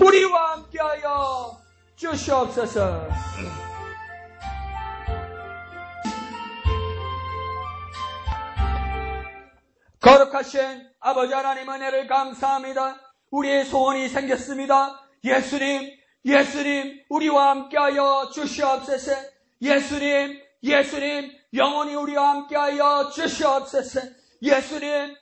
우리와 함께하여 주시옵소서. 거룩하신 아버지 하나님 은혜를 감사합니다. 우리의 소원이 생겼습니다. 예수님, 우리와 함께하여 주시옵소서. 예수님, 영원히 우리와 함께하여 주시옵소서. 예수님,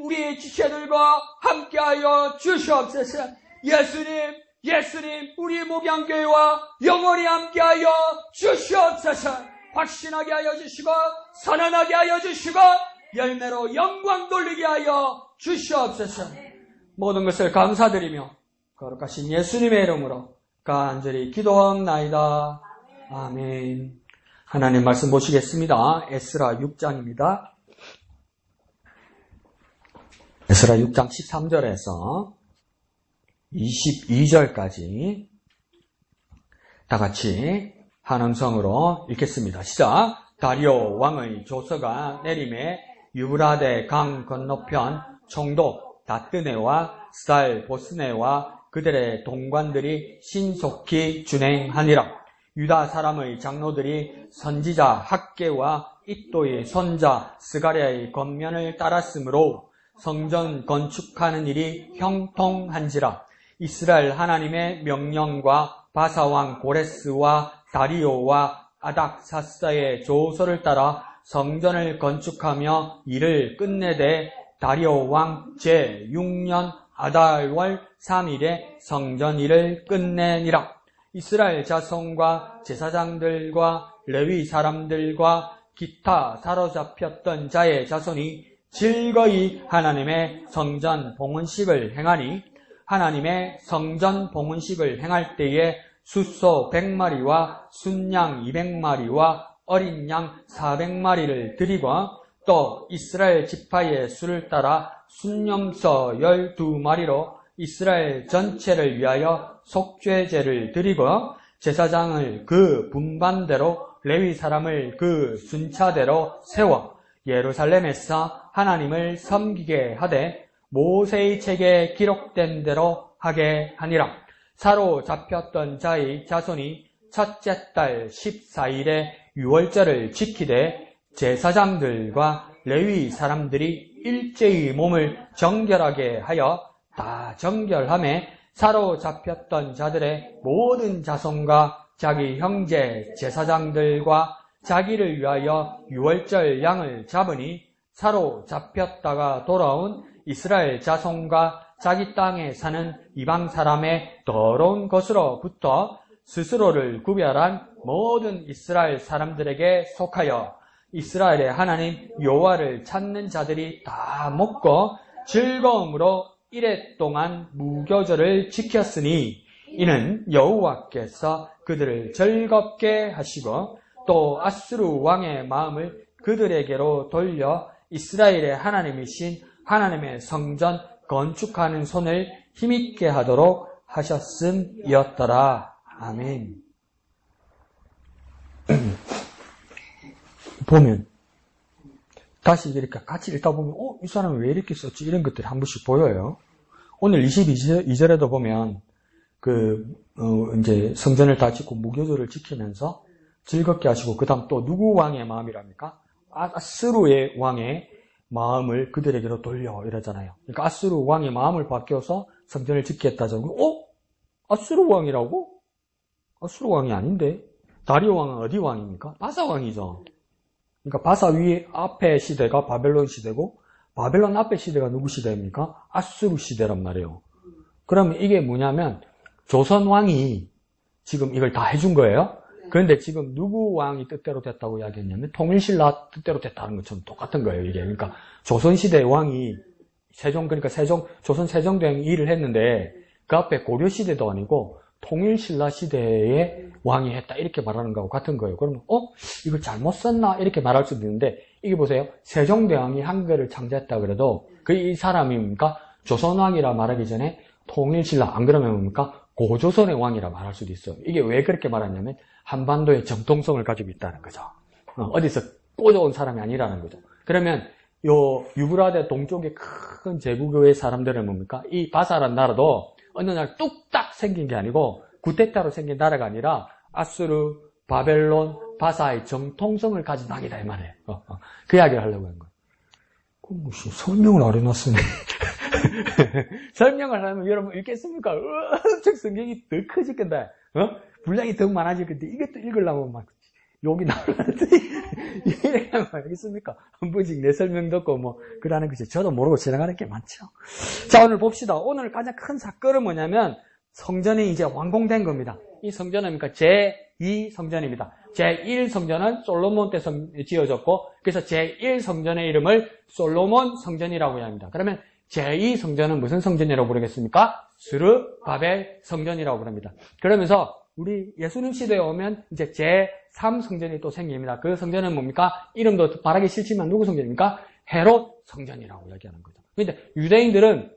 우리의 지체들과 함께하여 주시옵소서. 예수님, 우리 목양교회와 영원히 함께하여 주시옵소서. 확신하게 하여 주시고, 선언하게 하여 주시고, 열매로 영광 돌리게 하여 주시옵소서. 모든 것을 감사드리며 거룩하신 예수님의 이름으로 간절히 기도하옵나이다. 아멘. 하나님 말씀 보시겠습니다. 에스라 6장입니다. 에스라 6장 13절에서 22절까지 다 같이 한 음성으로 읽겠습니다. 시작. 다리오 왕의 조서가 내림에 유브라데 강 건너편 총독 다뜨네와 스달 보스네와 그들의 동관들이 신속히 준행하니라. 유다 사람의 장로들이 선지자 학개와 이또의 손자 스가랴의 겉면을 따랐으므로 성전 건축하는 일이 형통한지라. 이스라엘 하나님의 명령과 바사왕 고레스와 다리오와 아닥사스다의 조서를 따라 성전을 건축하며 일을 끝내되 다리오 왕 제6년 아달월 3일에 성전 일을 끝내니라. 이스라엘 자손과 제사장들과 레위 사람들과 기타 사로잡혔던 자의 자손이 즐거이 하나님의 성전 봉헌식을 행하니 하나님의 성전 봉헌식을 행할 때에 숫소 100마리와 순양 200마리와 어린 양 400마리를 드리고 또 이스라엘 지파의 수를 따라 순염소 12마리로 이스라엘 전체를 위하여 속죄제를 드리고 제사장을 그 분반대로 레위 사람을 그 순차대로 세워 예루살렘에서 하나님을 섬기게 하되 모세의 책에 기록된 대로 하게 하니라. 사로잡혔던 자의 자손이 첫째 달 14일에 유월절을 지키되 제사장들과 레위 사람들이 일제히 몸을 정결하게 하여 다 정결함에 사로잡혔던 자들의 모든 자손과 자기 형제 제사장들과 자기를 위하여 유월절 양을 잡으니 사로잡혔다가 돌아온 이스라엘 자손과 자기 땅에 사는 이방 사람의 더러운 것으로부터 스스로를 구별한 모든 이스라엘 사람들에게 속하여 이스라엘의 하나님 여호와를 찾는 자들이 다 먹고 즐거움으로 이레 동안 무교절을 지켰으니 이는 여호와께서 그들을 즐겁게 하시고 또 아수르 왕의 마음을 그들에게로 돌려 이스라엘의 하나님이신 하나님의 성전 건축하는 손을 힘있게 하도록 하셨음이었더라. 아멘. 보면 다시 이렇게 같이 읽다 보면 이 사람은 왜 이렇게 썼지? 이런 것들이 한 번씩 보여요. 오늘 22절에도 보면 이제 성전을 다 짓고 무교절을 지키면서 즐겁게 하시고 그다음 또 누구 왕의 마음이랍니까? 아스루의 왕의 마음을 그들에게로 돌려 이러잖아요. 그러니까 아스루 왕의 마음을 바뀌어서 성전을 짓겠다죠. 아스루 왕이라고? 아스루 왕이 아닌데 다리오 왕은 어디 왕입니까? 바사 왕이죠. 그러니까 바사 위에 앞에 시대가 바벨론 시대고 바벨론 앞에 시대가 누구 시대입니까? 아수르 시대란 말이에요. 그러면 이게 뭐냐면 조선 왕이 지금 이걸 다 해준 거예요. 그런데 지금 누구 왕이 뜻대로 됐다고 이야기했냐면 통일신라 뜻대로 됐다는 것처럼 똑같은 거예요. 이게 그러니까 조선 시대의 왕이 조선 세종대왕이 일을 했는데 그 앞에 고려 시대도 아니고 통일신라 시대의 왕이 했다 이렇게 말하는 거하고 같은 거예요. 그러면 이걸 잘못 썼나 이렇게 말할 수도 있는데 이게 보세요. 세종대왕이 한글을 창제했다 그래도 이 사람입니까? 조선왕이라 말하기 전에 통일신라 안 그러면 뭡니까? 고조선의 왕이라 말할 수도 있어요. 이게 왜 그렇게 말하냐면 한반도의 정통성을 가지고 있다는 거죠. 어디서 꽂아온 사람이 아니라는 거죠. 그러면 요 유브라데 동쪽의 큰 제국의 사람들은 뭡니까? 이 바사란 나라도 어느 날 뚝딱 생긴 게 아니고 구테타로 생긴 나라가 아니라 아수르, 바벨론, 바사의 정통성을 가진 왕이다 이 말이에요. 그 이야기를 하려고 한 거예요. 그럼 무슨 설명을 안 해놨으니 설명을 하면 여러분 읽겠습니까? 엄청 성경이 더 커지겠다. 분량이 더 많아질 건데 이것도 읽으려면 막 욕이 나오는데 이렇게 하면 알겠습니까? 한 번씩 내 설명 듣고 뭐 그러는 거지. 저도 모르고 지나가는 게 많죠. 자, 오늘 봅시다. 오늘 가장 큰 사건은 뭐냐면 성전이 이제 완공된 겁니다. 이 성전은 그러니까 제2성전입니다. 제1성전은 솔로몬 때 지어졌고 그래서 제1성전의 이름을 솔로몬 성전이라고 합니다. 그러면 제2성전은 무슨 성전이라고 부르겠습니까? 스룹바벨 성전이라고 부릅니다. 그러면서 우리 예수님 시대에 오면 이제 제3성전이 또 생깁니다. 그 성전은 뭡니까? 이름도 말하기 싫지만 누구 성전입니까? 헤롯 성전이라고 얘기하는 거죠. 그런데 유대인들은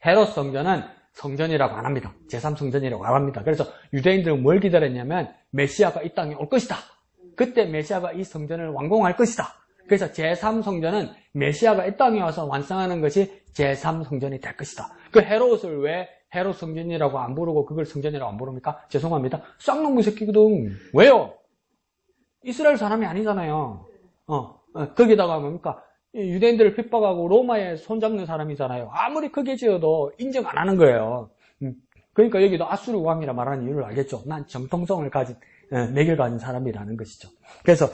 헤롯 성전은 성전이라고 안 합니다. 제3성전이라고 안 합니다. 그래서 유대인들은 뭘 기다렸냐면 메시아가 이 땅에 올 것이다. 그때 메시아가 이 성전을 완공할 것이다. 그래서 제3성전은 메시아가 이 땅에 와서 완성하는 것이 제3성전이 될 것이다. 그 헤롯을 왜 헤롯 성전이라고 안 부르고 그걸 성전이라고 안 부릅니까? 죄송합니다. 쌍놈의 새끼거든. 왜요? 이스라엘 사람이 아니잖아요. 거기다가 뭡니까? 유대인들을 핍박하고 로마에 손잡는 사람이잖아요. 아무리 크게 지어도 인정 안 하는 거예요. 그러니까 여기도 아수르 왕이라 말하는 이유를 알겠죠. 난 정통성을 가진, 매개를 가진 사람이라는 것이죠. 그래서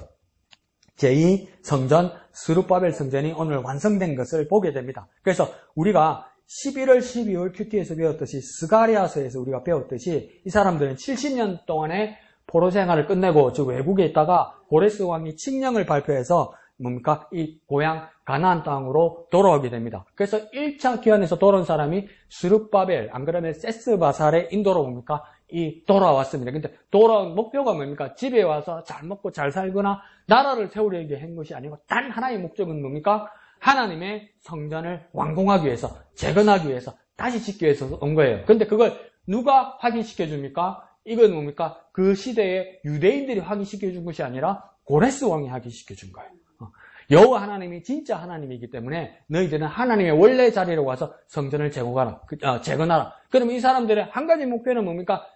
제2성전 스룹바벨 성전이 오늘 완성된 것을 보게 됩니다. 그래서 우리가 11월, 12월 큐티에서 배웠듯이 스가랴서에서 우리가 배웠듯이 이 사람들은 70년 동안의 포로 생활을 끝내고 즉 외국에 있다가 고레스 왕이 칙령을 발표해서 뭡니까? 이 고향 가나안 땅으로 돌아오게 됩니다. 그래서 1차 기한에서 돌아온 사람이 스룹바벨, 안 그러면 세스바살의 인도로 뭡니까? 돌아왔습니다. 근데 돌아온 목표가 뭡니까? 집에 와서 잘 먹고 잘 살거나 나라를 세우려고 한 것이 아니고 단 하나의 목적은 뭡니까? 하나님의 성전을 완공하기 위해서, 재건하기 위해서, 다시 짓기 위해서 온 거예요. 근데 그걸 누가 확인시켜 줍니까? 이건 뭡니까? 그 시대에 유대인들이 확인시켜 준 것이 아니라 고레스 왕이 확인시켜 준 거예요. 여호와 하나님이 진짜 하나님이기 때문에 너희들은 하나님의 원래 자리로 와서 성전을 재건하라. 그러면 이 사람들의 한 가지 목표는 뭡니까?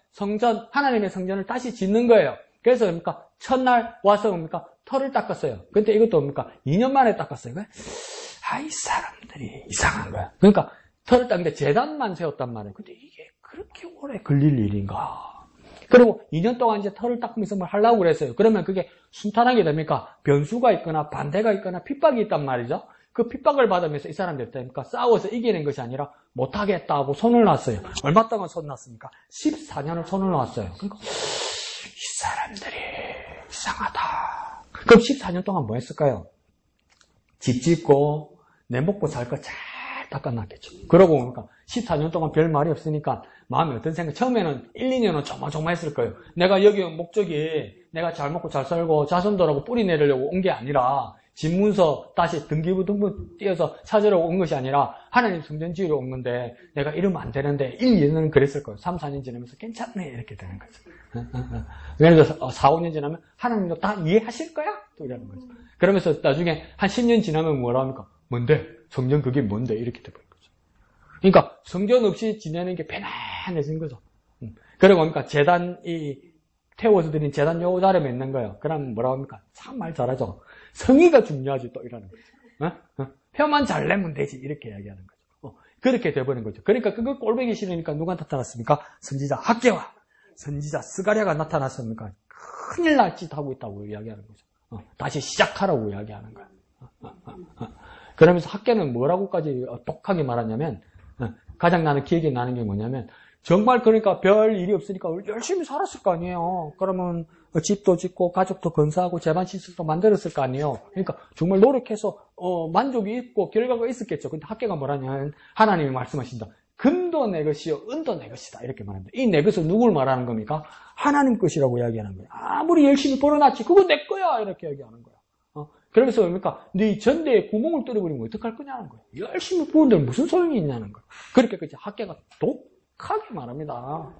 하나님의 성전을 다시 짓는 거예요. 그래서 뭡니까? 첫날 와서 뭡니까? 털을 닦았어요. 근데 이것도 뭡니까? 2년 만에 닦았어요. 이 사람들이 이상한 거야. 그러니까 털을 닦는데 제단만 세웠단 말이에요. 근데 이게 그렇게 오래 걸릴 일인가? 그리고 2년 동안 이제 털을 닦으면서 뭘 하려고 그랬어요. 그러면 그게 순탄하게 됩니까? 변수가 있거나 반대가 있거나 핍박이 있단 말이죠. 그 핍박을 받으면서 이 사람들 됩니까? 싸워서 이기는 것이 아니라 못하겠다고 손을 놨어요. 얼마 동안 손 놨습니까? 14년을 손을 놨어요. 그러니까 이 사람들이 이상하다. 그럼 14년 동안 뭐 했을까요? 집 짓고 내 먹고 살 거 잘 닦아놨겠죠. 그러고 보니까 14년 동안 별 말이 없으니까 마음이 어떤 생각? 처음에는 1, 2년은 조마조마했을 거예요. 내가 여기 온 목적이 내가 잘 먹고 잘 살고 자손들하고 뿌리 내리려고 온 게 아니라 집문서 다시 등기부등본 띄어서 찾으려고 온 것이 아니라 하나님 성전 지으러 온 건데 내가 이러면 안 되는데 1, 2년은 그랬을 거예요. 3, 4년 지나면서 괜찮네 이렇게 되는 거죠. 그래서 4, 5년 지나면 하나님도 다 이해하실 거야? 또 이러는 거죠. 그러면서 나중에 한 10년 지나면 뭐라 합니까? 뭔데? 성전 그게 뭔데? 이렇게 돼버린 거죠. 그러니까 성전 없이 지내는 게 편안해진 거죠. 그리고 뭡니까? 태워서 드린 재단 요 자리에 있는 거예요. 그럼 뭐라고 합니까? 참 말 잘하죠. 성의가 중요하지 또 이러는 거죠. 표만 잘 내면 되지 이렇게 이야기하는 거죠. 그렇게 돼버린 거죠. 그러니까 그거 꼴보기 싫으니까 누가 나타났습니까? 선지자 학개와 선지자 스가랴가 나타났습니까? 큰일 날 짓 하고 있다고 이야기하는 거죠. 다시 시작하라고 이야기하는 거예요. 그러면서 학개는 뭐라고까지 독하게 말하냐면 가장 나는 기억이 나는 게 뭐냐면 정말 그러니까 별 일이 없으니까 열심히 살았을 거 아니에요. 그러면 집도 짓고 가족도 건사하고 재반 시설도 만들었을 거 아니에요. 그러니까 정말 노력해서 만족이 있고 결과가 있었겠죠. 근데 학계가 뭐라냐면 하나님이 말씀하신다. 금도 내 것이요 은도 내 것이다 이렇게 말합니다. 이 내 것은 누굴 말하는 겁니까? 하나님 것이라고 이야기하는 거예요. 아무리 열심히 벌어놨지 그거 내 거야 이렇게 이야기하는 거예요. 그러면서 뭡니까? 네 전대에 구멍을 뚫어버리면 어떡할 거냐는 거예요. 열심히 부은들 무슨 소용이 있냐는 거예요. 그렇게 그치 학계가 독하게 말합니다.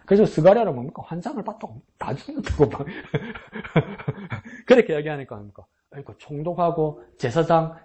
그래서 스가랴는 뭡니까? 환상을 봤다고 다 죽는다고 막 그렇게 이야기하니까 뭡니까? 총독하고 제사장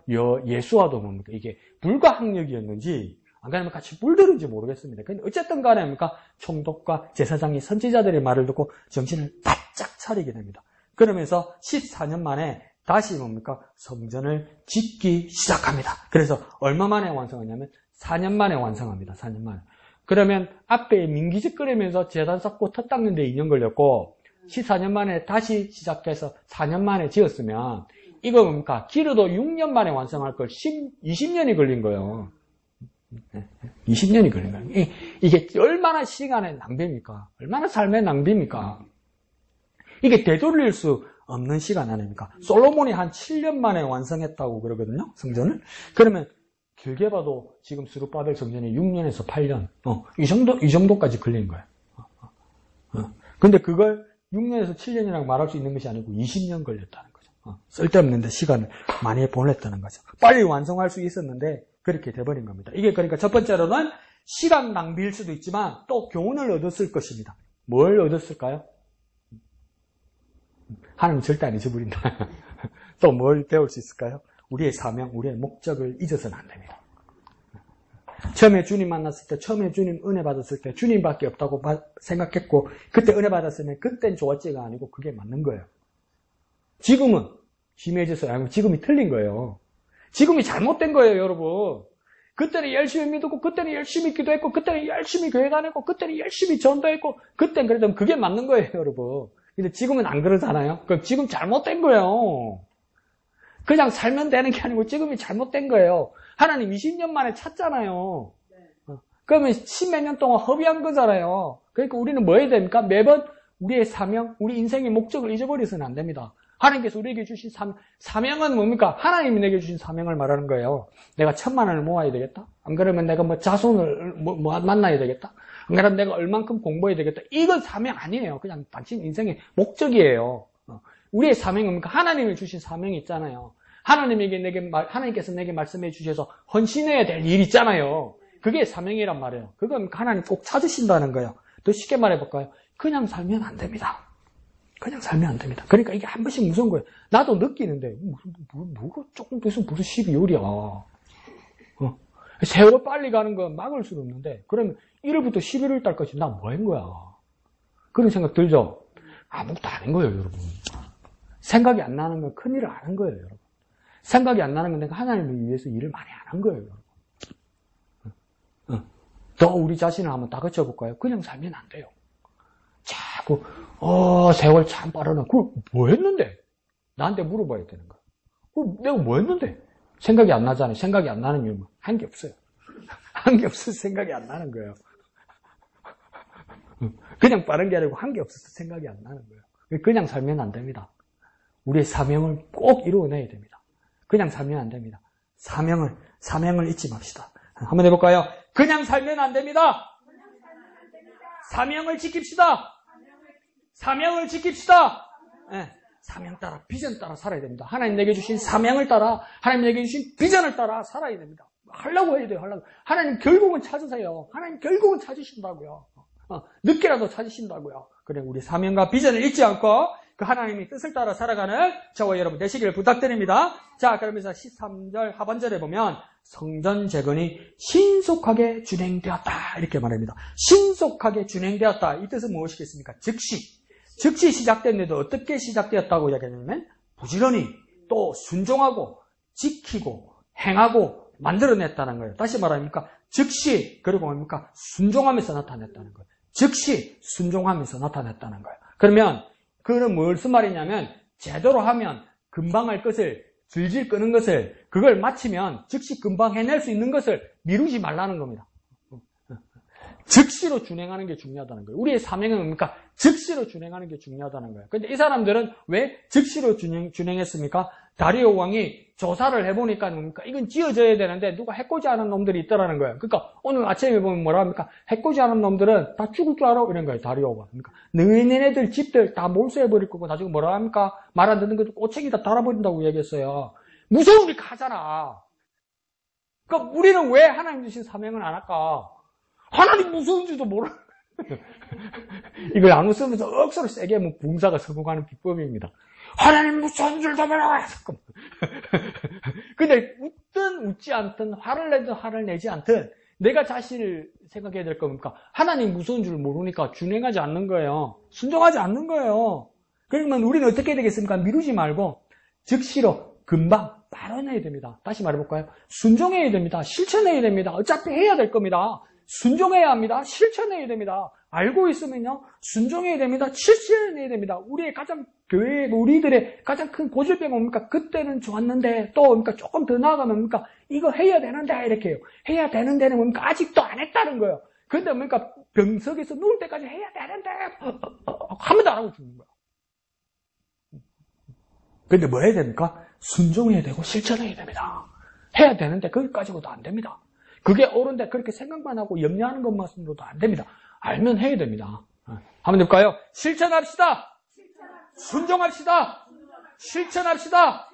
예수와도 뭡니까? 이게 불가항력이었는지 안 그러면 같이 물들은지 모르겠습니다. 근데 어쨌든 간에 뭡니까? 총독과 제사장이 선지자들의 말을 듣고 정신을 바짝 차리게 됩니다. 그러면서 14년 만에 다시 뭡니까? 성전을 짓기 시작합니다. 그래서 얼마 만에 완성하냐면 4년 만에 완성합니다. 4년 만에. 그러면 앞에 민기짓거리면서 제단 쌓고 터 닦는 데 2년 걸렸고 14년 만에 다시 시작해서 4년 만에 지었으면 이거 뭡니까? 길어도 6년 만에 완성할 걸 20년이 걸린 거예요. 20년이 걸린 거예요. 이게 얼마나 시간의 낭비입니까? 얼마나 삶의 낭비입니까? 이게 되돌릴 수 없는 시간 아닙니까? 솔로몬이 한 7년 만에 완성했다고 그러거든요, 성전을. 그러면 길게 봐도 지금 스룹바벨 성전이 6년에서 8년, 이 정도까지 걸린 거예요. 근데 그걸 6년에서 7년이라고 말할 수 있는 것이 아니고 20년 걸렸다는 거죠. 쓸데없는데 시간을 많이 보냈다는 거죠. 빨리 완성할 수 있었는데 그렇게 돼버린 겁니다. 이게 그러니까 첫 번째로는 시간 낭비일 수도 있지만 또 교훈을 얻었을 것입니다. 뭘 얻었을까요? 하나님 절대 안 잊어버린다. 또 뭘 배울 수 있을까요? 우리의 사명, 우리의 목적을 잊어서는 안 됩니다. 처음에 주님 만났을 때, 처음에 주님 은혜 받았을 때 주님밖에 없다고 생각했고 그때 은혜 받았으면 그땐 좋았지가 아니고 그게 맞는 거예요. 지금은 심해져서 아니고 지금이 틀린 거예요. 지금이 잘못된 거예요, 여러분. 그때는 열심히 믿었고 그때는 열심히 기도했고 그때는 열심히 교회 다녔고 그때는 열심히 전도했고 그땐 그래도 그게 맞는 거예요, 여러분. 근데 지금은 안 그러잖아요. 그럼 지금 잘못된 거예요. 그냥 살면 되는 게 아니고 지금이 잘못된 거예요. 하나님 20년 만에 찾잖아요. 그러면 10몇 년 동안 허비한 거잖아요. 그러니까 우리는 뭐 해야 됩니까? 매번 우리의 사명, 우리 인생의 목적을 잊어버려서는 안 됩니다. 하나님께서 우리에게 주신 사명은 뭡니까? 하나님이 내게 주신 사명을 말하는 거예요. 내가 1,000만 원을 모아야 되겠다? 안 그러면 내가 뭐 자손을 만나야 되겠다? 안 그러면 내가 얼만큼 공부해야 되겠다? 이건 사명 아니에요. 그냥 단순 인생의 목적이에요. 우리의 사명은 뭡니까? 하나님이 주신 사명이 있잖아요. 하나님께서 내게 말씀해 주셔서 헌신해야 될 일 있잖아요. 그게 사명이란 말이에요. 그건 하나님 꼭 찾으신다는 거예요. 더 쉽게 말해볼까요? 그냥 살면 안 됩니다. 그냥 살면 안 됩니다. 그러니까 이게 한 번씩 무서운 거예요. 나도 느끼는데, 뭐가 조금 무슨 12월이야. 세월 빨리 가는 건 막을 수는 없는데, 그러면 1월부터 11월 달까지 나 뭐 한 거야? 그런 생각 들죠? 아무것도 안 한 거예요, 여러분. 생각이 안 나는 건 큰일을 안 한 거예요, 여러분. 생각이 안 나는 건 내가 하나님을 위해서 일을 많이 안 한 거예요, 여러분. 더 우리 자신을 한번 다그쳐볼까요? 그냥 살면 안 돼요. 자꾸 세월 참 빠르나. 그걸 뭐 했는데? 나한테 물어봐야 되는 거야. 내가 뭐 했는데? 생각이 안 나잖아요. 생각이 안 나는 이유는 한 게 없어요. 한 게 없어서 생각이 안 나는 거예요. 그냥 빠른 게 아니고 한 게 없어서 생각이 안 나는 거예요. 그냥 살면 안 됩니다. 우리의 사명을 꼭 이루어내야 됩니다. 그냥 살면 안 됩니다. 사명을 잊지 맙시다. 한번 해볼까요? 그냥 살면 안 됩니다. 사명을 지킵시다. 사명을 지킵시다. 네, 사명 따라, 비전 따라 살아야 됩니다. 하나님 내게 주신 사명을 따라, 하나님 내게 주신 비전을 따라 살아야 됩니다. 하려고 해야 돼요, 하려고. 하나님 결국은 찾으세요. 하나님 결국은 찾으신다고요. 늦게라도 찾으신다고요. 그래, 우리 사명과 비전을 잊지 않고, 그 하나님의 뜻을 따라 살아가는 저와 여러분 되시기를 부탁드립니다. 자, 그러면서 13절 하반절에 보면 성전 재건이 신속하게 진행되었다 이렇게 말합니다. 신속하게 진행되었다. 이 뜻은 무엇이겠습니까? 즉시 시작됐는데도 어떻게 시작되었다고 이야기하냐면 부지런히 또 순종하고 지키고 행하고 만들어냈다는 거예요. 다시 말하니까 즉시 그리고 뭡니까? 순종하면서 나타냈다는 거예요. 즉시 순종하면서 나타냈다는 거예요. 그러면 그는 무슨 말이냐면 제대로 하면 금방 할 것을 질질 끄는 것을 그걸 마치면 즉시 금방 해낼 수 있는 것을 미루지 말라는 겁니다. 즉시로 준행하는 게 중요하다는 거예요. 우리의 사명은 뭡니까? 즉시로 준행하는 게 중요하다는 거예요. 근데 이 사람들은 왜 즉시로 준행했습니까? 다리오 왕이 조사를 해보니까 뭡니까? 이건 지어져야 되는데 누가 해코지 않은 놈들이 있더라는 거예요. 그러니까 오늘 아침에 보면 뭐라 합니까? 해코지 않은 놈들은 다 죽을 줄 알아? 이런 거예요, 다리오가. 그러니까 너희네들 집들 다 몰수해버릴 거고 나중에 뭐라 합니까? 말 안 듣는 것도 꼬챙이 다 달아버린다고 얘기했어요. 무서우니까 하잖아. 그러니까 우리는 왜 하나님 주신 사명을 안 할까? 하나님 무서운지도 몰라. 이걸 안 웃으면서 억수로 세게 하면 붕사가 성공하는 비법입니다. 하나님 무서운 줄도 몰라. 근데 웃든 웃지 않든 화를 내든 화를 내지 않든 내가 자신을 생각해야 될 겁니까? 하나님 무서운 줄 모르니까 준행하지 않는 거예요. 순종하지 않는 거예요. 그러면 우리는 어떻게 해야 되겠습니까? 미루지 말고 즉시로 금방 발언해야 됩니다. 다시 말해볼까요? 순종해야 됩니다. 실천해야 됩니다. 어차피 해야 될 겁니다. 순종해야 합니다. 실천해야 됩니다. 알고 있으면요, 순종해야 됩니다. 실천해야 됩니다. 우리의 가장 교회, 우리들의 가장 큰 고질병이 뭡니까? 그때는 좋았는데, 또 뭡니까? 조금 더 나아가면 뭡니까? 이거 해야 되는데, 이렇게 해요. 해야 되는데는 뭡니까? 아직도 안 했다는 거예요. 근데 뭡니까? 병석에서 누울 때까지 해야 되는데, 한 번도 안 하고 죽는 거야. 근데 뭐 해야 됩니까? 순종해야 되고 실천해야 됩니다. 해야 되는데 거기까지고도 안 됩니다. 그게 옳은데 그렇게 생각만 하고 염려하는 것만으로도 안 됩니다. 알면 해야 됩니다. 한번 해볼까요? 실천합시다. 순종합시다. 실천합시다.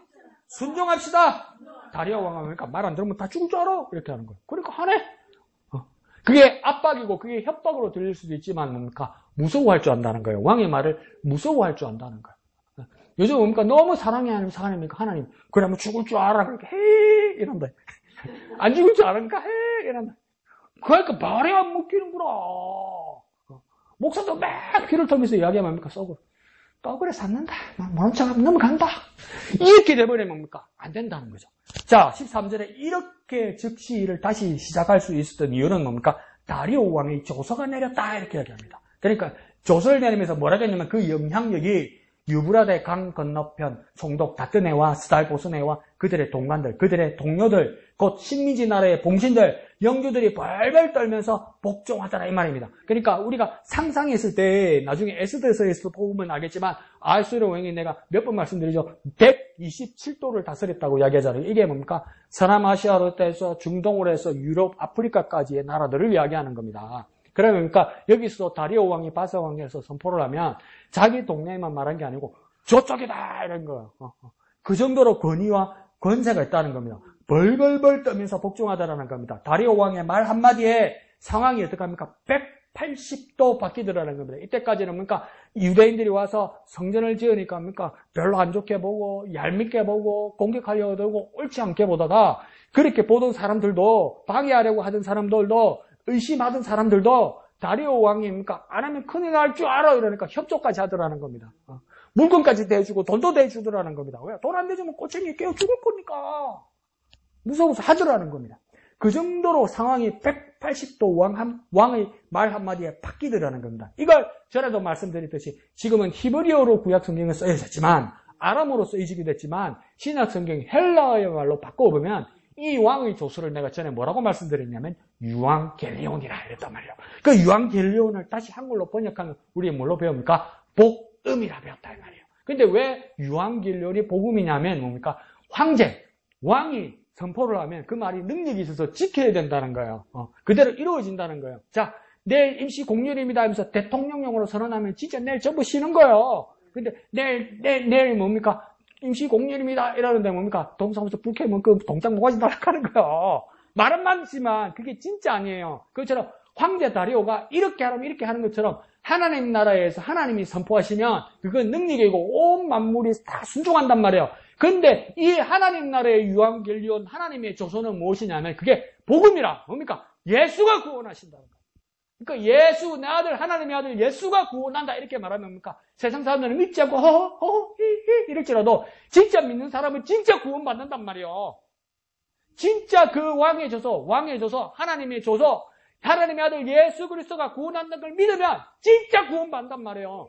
순종합시다. 다리아 왕은 그러니까 말 안 들으면 다 죽을 줄 알아. 이렇게 하는 거예요. 그러니까 하네. 그게 압박이고 그게 협박으로 들릴 수도 있지만 뭡니까? 무서워할 줄 안다는 거예요. 왕의 말을 무서워할 줄 안다는 거예요. 요즘 뭡니까? 너무 사랑이 아니면 사랑입니까? 하나님. 그러면 죽을 줄 알아. 그러니까 헤 이런다. 안 죽을 줄 아니까 헤 이런다. 그러니까 말이 안 먹히는구나. 목사도 막 피를 털면서 이야기하면 뭡니까? 떡을 샀는다. 모른 척하면 넘어간다. 이렇게 돼버리면 뭡니까? 안 된다는 거죠. 자, 13절에 이렇게 즉시 일을 다시 시작할 수 있었던 이유는 뭡니까? 다리오 왕의 조서가 내렸다. 이렇게 이야기합니다. 그러니까 조서를 내리면서 뭐라고 했냐면 그 영향력이 유브라데 강 건너편 총독 다뜨네와 스달보스네와 그들의 동관들, 그들의 동료들, 곧 식민지 나라의 봉신들, 영주들이 벌벌 떨면서 복종하더라 이 말입니다. 그러니까 우리가 상상했을 때 나중에 에스더서에서 보면 알겠지만 아수르 왕이 내가 몇 번 말씀드리죠. 127도를 다스렸다고 이야기하잖아요. 이게 뭡니까? 서남아시아로부터 중동으로 해서 유럽, 아프리카까지의 나라들을 이야기하는 겁니다. 그러니까 여기서 다리오 왕이 바사 왕에서 선포를 하면 자기 동네에만 말한 게 아니고 저쪽이다 이런 거예요. 그 정도로 권위와 권세가 있다는 겁니다. 벌벌벌 떠면서 복종하다라는 겁니다. 다리오 왕의 말 한마디에 상황이 어떻게 합니까? 180도 바뀌더라는 겁니다. 이때까지는 뭡니까? 유대인들이 와서 성전을 지으니까 뭡니까? 별로 안 좋게 보고 얄밉게 보고 공격하려고 들고 옳지 않게 보다가 그렇게 보던 사람들도 방해하려고 하던 사람들도 의심하던 사람들도 다리오 왕입니까? 안 하면 큰일 날 줄 알아 이러니까 협조까지 하더라는 겁니다. 물건까지 대주고 돈도 대주더라는 겁니다. 왜? 돈 안 대주면 꼬챙이 깨어 죽을 거니까. 무서워서 하더라는 겁니다. 그 정도로 상황이 180도 왕의 말 한마디에 바뀌더라는 겁니다. 이걸 전에도 말씀드렸듯이 지금은 히브리어로 구약 성경에 써있었지만 아람어로 쓰이기도 됐지만 신약 성경 헬라어의 말로 바꿔보면 이 왕의 조서를 내가 전에 뭐라고 말씀드렸냐면 유앙겔리온이라 이랬단 말이에요. 그 유앙겔리온을 다시 한글로 번역하면 우리 뭘로 배웁니까? 복음이라 배웠다 이 말이에요. 근데 왜 유앙겔리온이 복음이냐면 뭡니까? 황제, 왕이 선포를 하면 그 말이 능력이 있어서 지켜야 된다는 거예요. 그대로 이루어진다는 거예요. 자, 내일 임시 공휴일입니다 하면서 대통령령으로 선언하면 진짜 내일 전부 쉬는 거예요. 근데 내일 뭡니까? 임시 공휴일입니다. 이러는데 뭡니까? 동사무소 불 켜면 그 동장 모가지 날아가는 거예요. 말은 많지만 그게 진짜 아니에요. 그것처럼 황제 다리오가 이렇게 하라면 이렇게 하는 것처럼 하나님 나라에서 하나님이 선포하시면 그건 능력이고 온 만물이 다 순종한단 말이에요. 근데 이 하나님 나라의 유앙겔리온 하나님의 조서는 무엇이냐면 그게 복음이라. 뭡니까? 예수가 구원하신다는 거예요. 그러니까 예수, 내 아들, 하나님의 아들 예수가 구원한다 이렇게 말하면 뭡니까? 세상 사람들은 믿지 않고 허허 히히 이럴지라도 진짜 믿는 사람은 진짜 구원받는단 말이에요. 진짜 그 왕의 조서, 하나님의 조서, 하나님의 아들 예수 그리스도가 구원한다는 걸 믿으면 진짜 구원받는단 말이에요.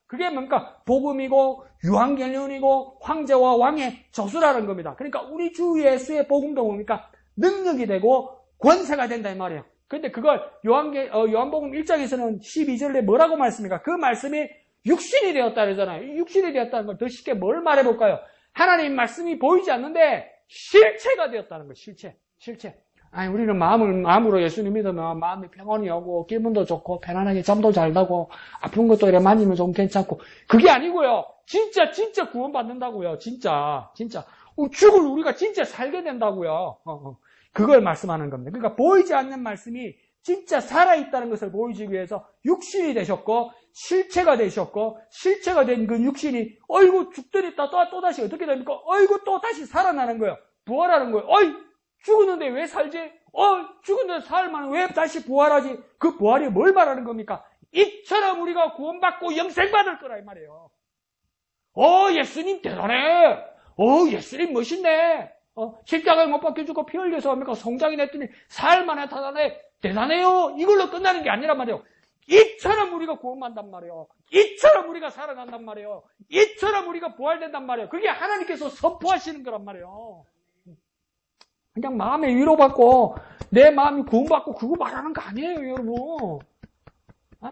그게 뭡니까? 복음이고 유앙겔리온이고 황제와 왕의 조서라는 겁니다. 그러니까 우리 주 예수의 복음도 뭡니까? 능력이 되고 권세가 된다 이 말이에요. 근데 그걸 요한복음 1장에서는 12절에 뭐라고 말씀입니까? 그 말씀이 육신이 되었다 그러잖아요. 육신이 되었다는 걸 더 쉽게 뭘 말해볼까요? 하나님 말씀이 보이지 않는데 실체가 되었다는 거예요. 실체. 아니, 우리는 마음으로 예수님 믿으면 마음이 평온이 오고 기분도 좋고 편안하게 잠도 잘 자고 아픈 것도 이래 만지면 좀 괜찮고 그게 아니고요. 진짜 구원받는다고요. 진짜. 죽을 우리가 진짜 살게 된다고요. 그걸 말씀하는 겁니다. 그러니까 보이지 않는 말씀이 진짜 살아있다는 것을 보여주기 위해서 육신이 되셨고 실체가 되셨고 실체가 된 그 육신이 어이구 죽더랬다 또다시 어떻게 됩니까? 어이구 또 다시 살아나는 거예요. 부활하는 거예요. 어이 죽었는데 왜 살지? 죽은 데 사흘 만에 왜 다시 부활하지? 그 부활이 뭘 말하는 겁니까? 이처럼 우리가 구원받고 영생받을 거라 이 말이에요. 예수님 대단해. 예수님 멋있네. 십자가에 못 박혀 죽고 피 흘려서 합니까? 성장이 냈더니 사흘 만에 대단해요. 이걸로 끝나는 게 아니란 말이에요. 이처럼 우리가 구원받단 말이에요. 이처럼 우리가 살아난단 말이에요. 이처럼 우리가 부활된단 말이에요. 그게 하나님께서 선포하시는 거란 말이에요. 그냥 마음에 위로받고 내 마음이 구원받고 그거 말하는 거 아니에요, 여러분.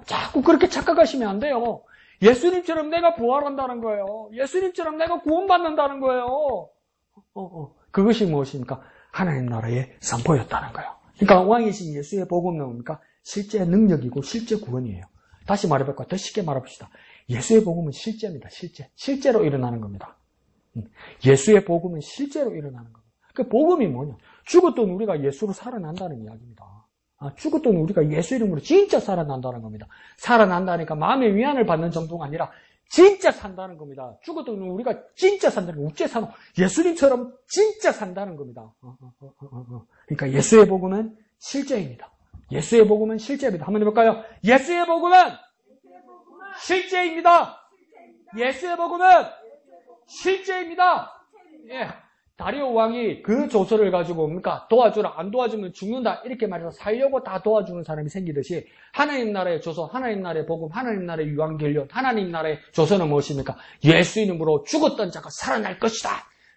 자꾸 그렇게 착각하시면 안 돼요. 예수님처럼 내가 부활한다는 거예요. 예수님처럼 내가 구원받는다는 거예요. 그것이 무엇입니까? 하나님 나라의 선포였다는 거예요. 그러니까 왕이신 예수의 복음은 뭡니까? 실제 능력이고 실제 구원이에요. 다시 말해볼까? 더 쉽게 말해봅시다. 예수의 복음은 실제입니다. 실제로 일어나는 겁니다. 예수의 복음은 실제로 일어나는 겁니다. 그 복음이 뭐냐? 죽었던 우리가 예수로 살아난다는 이야기입니다. 죽었던 우리가 예수 이름으로 진짜 살아난다는 겁니다. 살아난다니까 마음의 위안을 받는 정도가 아니라 진짜 산다는 겁니다. 죽었던 우리가 진짜 산다는 거. 우째 사노. 예수님처럼 진짜 산다는 겁니다. 그러니까 예수의 복음은 실제입니다. 예수의 복음은 실제입니다. 한번 해볼까요? 예수의 복음은 실제입니다. 예수의 복음은 실제입니다. 예. 다리오 왕이 그 조서를 가지고 뭡니까? 도와주라. 안 도와주면 죽는다. 이렇게 말해서 살려고 다 도와주는 사람이 생기듯이 하나님 나라의 조서, 하나님 나라의 복음, 하나님 나라의 유황결론, 하나님 나라의 조서는 무엇입니까? 예수 이름으로 죽었던 자가 살아날 것이다.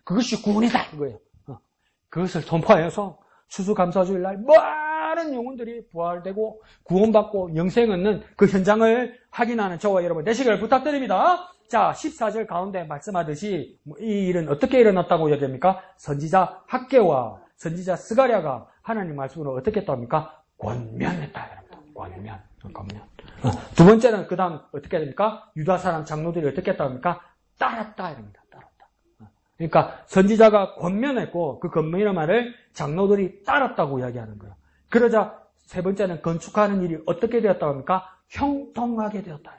그것이 구원이다. 이거예요. 그것을 선포하여서 추수감사주일 날 많은 영혼들이 부활되고 구원받고 영생 얻는 그 현장을 확인하는 저와 여러분 되시길 부탁드립니다. 자, 14절 가운데 말씀하듯이 이 일은 어떻게 일어났다고 얘기합니까? 선지자 학개와 선지자 스가랴가 하나님 말씀으로 어떻게 했답니까? 권면했다. 권면. 두 번째는 그 다음 어떻게 됩니까? 유다 사람 장로들이 어떻게 했답니까? 따랐다. 이럽니다. 따랐다. 그러니까 선지자가 권면했고 그 권면의 말을 장로들이 따랐다고 이야기하는 거예요. 그러자 세 번째는 건축하는 일이 어떻게 되었다고 합니까? 형통하게 되었다.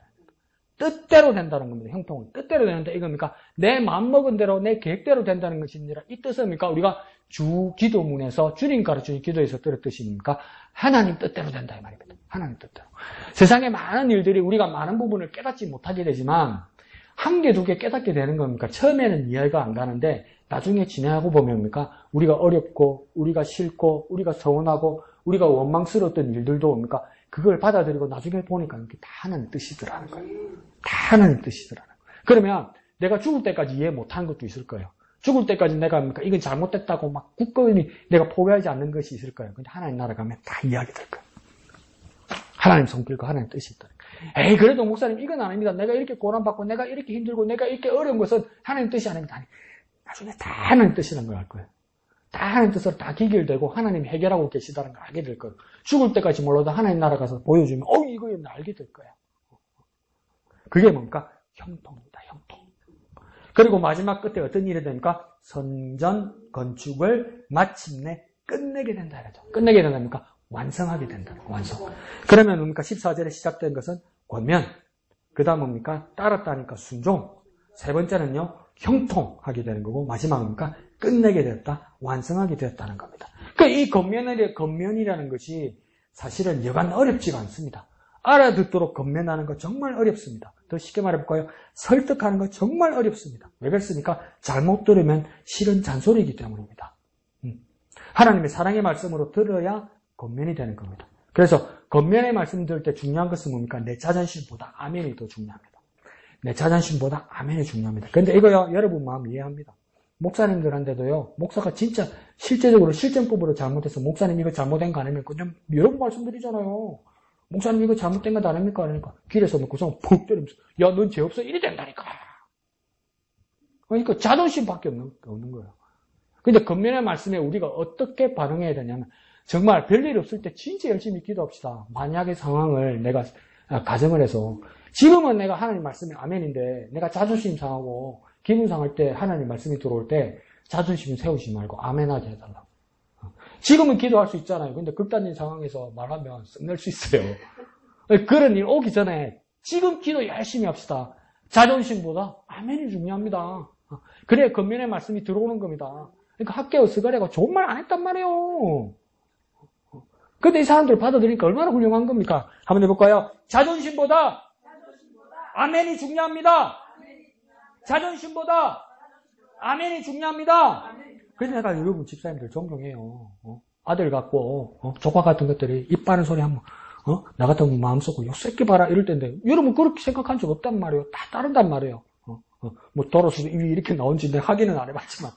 뜻대로 된다는 겁니다. 형통은. 뜻대로 되는데 이겁니까? 내 마음먹은 대로 내 계획대로 된다는 것이 아니라 이 뜻입니까? 우리가 주 기도문에서 주님 가르치는 기도에서 들었듯이니까 하나님 뜻대로 된다 이 말입니다. 하나님 뜻대로. 세상에 많은 일들이 우리가 많은 부분을 깨닫지 못하게 되지만 한 개, 두 개 깨닫게 되는 겁니까? 처음에는 이해가 안 가는데 나중에 진행하고 보면 뭡니까? 우리가 어렵고 우리가 싫고 우리가 서운하고 우리가 원망스러웠던 일들도 뭡니까? 그걸 받아들이고 나중에 보니까 이렇게 다 하나님 뜻이더라는 거예요. 다 하나님 뜻이더라는 거예요. 그러면 내가 죽을 때까지 이해 못하는 것도 있을 거예요. 죽을 때까지 내가 뭡니까? 이건 잘못됐다고 막 굳건히 내가 포기하지 않는 것이 있을 거예요. 근데 하나님 나라 가면 다 이해하게 될 거예요. 하나님 성길과 하나님 뜻이 있다. 에이, 그래도 목사님 이건 아닙니다. 내가 이렇게 고난받고 내가 이렇게 힘들고 내가 이렇게 어려운 것은 하나님 뜻이 아닙니다. 아니, 나중에 다 하나님 뜻이라는 걸 알 거예요. 다 하나님 뜻으로 다 기결되고 하나님 해결하고 계시다는 걸 알게 될 거예요. 죽을 때까지 몰라도 하나님 나라 가서 보여주면 이거 알게 될 거예요. 그게 뭡니까? 형통입니다. 형통. 그리고 마지막 끝에 어떤 일이 됩니까? 성전 건축을 마침내 끝내게 된다. 끝내게 된다니까 완성하게 된다. 완성. 그러면 뭡니까? 14절에 시작된 것은 권면. 그 다음 뭡니까? 따랐다니까 순종. 세 번째는요, 형통하게 되는 거고, 마지막입니까? 끝내게 되었다. 완성하게 되었다는 겁니다. 그러니까 이 권면이라는 것이 사실은 여간 어렵지가 않습니다. 알아듣도록 권면하는 거 정말 어렵습니다. 더 쉽게 말해볼까요? 설득하는 거 정말 어렵습니다. 왜 그렇습니까? 잘못 들으면 실은 잔소리이기 때문입니다. 하나님의 사랑의 말씀으로 들어야 권면이 되는 겁니다. 그래서 권면의 말씀 들을 때 중요한 것은 뭡니까? 내 자존심보다 아멘이 더 중요합니다. 내 자존심보다 아멘이 중요합니다. 그런데 이거요, 여러분 마음 이해합니다. 목사님들한테도요, 목사가 진짜 실제적으로 실전법으로 잘못해서 목사님 이거 잘못된 거 아닙니까? 그냥 여러 번 말씀드리잖아요. 목사님 이거 잘못된 거 아닙니까? 아닙니까? 길에서 놓고서 푹 때리면서 야, 넌 죄 없어? 이래 된다니까. 그러니까 자존심밖에 없는 거예요. 근데 권면의 말씀에 우리가 어떻게 반응해야 되냐면 정말 별일 없을 때 진짜 열심히 기도합시다. 만약의 상황을 내가 가정을 해서 지금은 내가 하나님 말씀이 아멘인데 내가 자존심 상하고 기분 상할 때 하나님 말씀이 들어올 때 자존심 세우지 말고 아멘하게 해달라고. 지금은 기도할 수 있잖아요. 근데 극단적인 상황에서 말하면 썩낼 수 있어요. 그런 일 오기 전에 지금 기도 열심히 합시다. 자존심보다 아멘이 중요합니다. 그래야 겉면의 말씀이 들어오는 겁니다. 그러니까 학개와 스가랴가 좋은 말 안 했단 말이에요. 근데 이 사람들 받아들이니까 얼마나 훌륭한 겁니까? 한번 해볼까요? 자존심보다 아멘이 중요합니다. 자존심보다 아멘이 중요합니다. 그래서 내가 여러분 집사님들 존경해요. 아들 같고 조카 같은 것들이 입 바른 소리 한번 나 같으면 마음속으로 요 새끼 봐라 이럴 텐데 여러분 그렇게 생각한 적 없단 말이에요. 다 따른단 말이에요. 뭐 돌아서 입이 이렇게 나온지 내가 확인은 안 해봤지만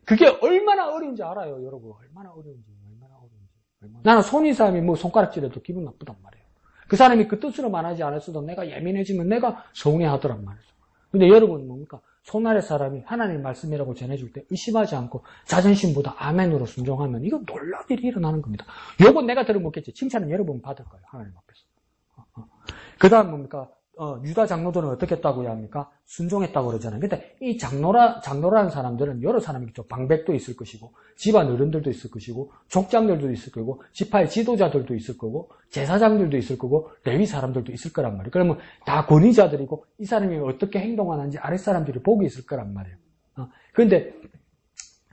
그게 얼마나 어려운지 알아요, 여러분. 얼마나 어려운지. 나는 손인 사람이 뭐 손가락질해도 기분 나쁘단 말이에요. 그 사람이 그 뜻으로 말하지 않았어도 내가 예민해지면 내가 서운해하더란 말이에요. 근데 여러분 뭡니까? 손 아래 사람이 하나님 말씀이라고 전해줄 때 의심하지 않고 자존심보다 아멘으로 순종하면 이건 놀라운 일이 일어나는 겁니다. 요건 내가 들어먹겠지. 칭찬은 여러분 받을 거예요. 하나님 앞에서. 그 다음 뭡니까? 유다 장로들은 어떻게 했다고 합니까? 순종했다고 그러잖아요. 근데 이 장로라는 사람들은 여러 사람이 있죠. 방백도 있을 것이고, 집안 어른들도 있을 것이고, 족장들도 있을 거고, 지파의 지도자들도 있을 거고, 제사장들도 있을 거고, 레위 사람들도 있을 거란 말이에요. 그러면 다 권위자들이고, 이 사람이 어떻게 행동하는지 아랫사람들이 보고 있을 거란 말이에요. 그런데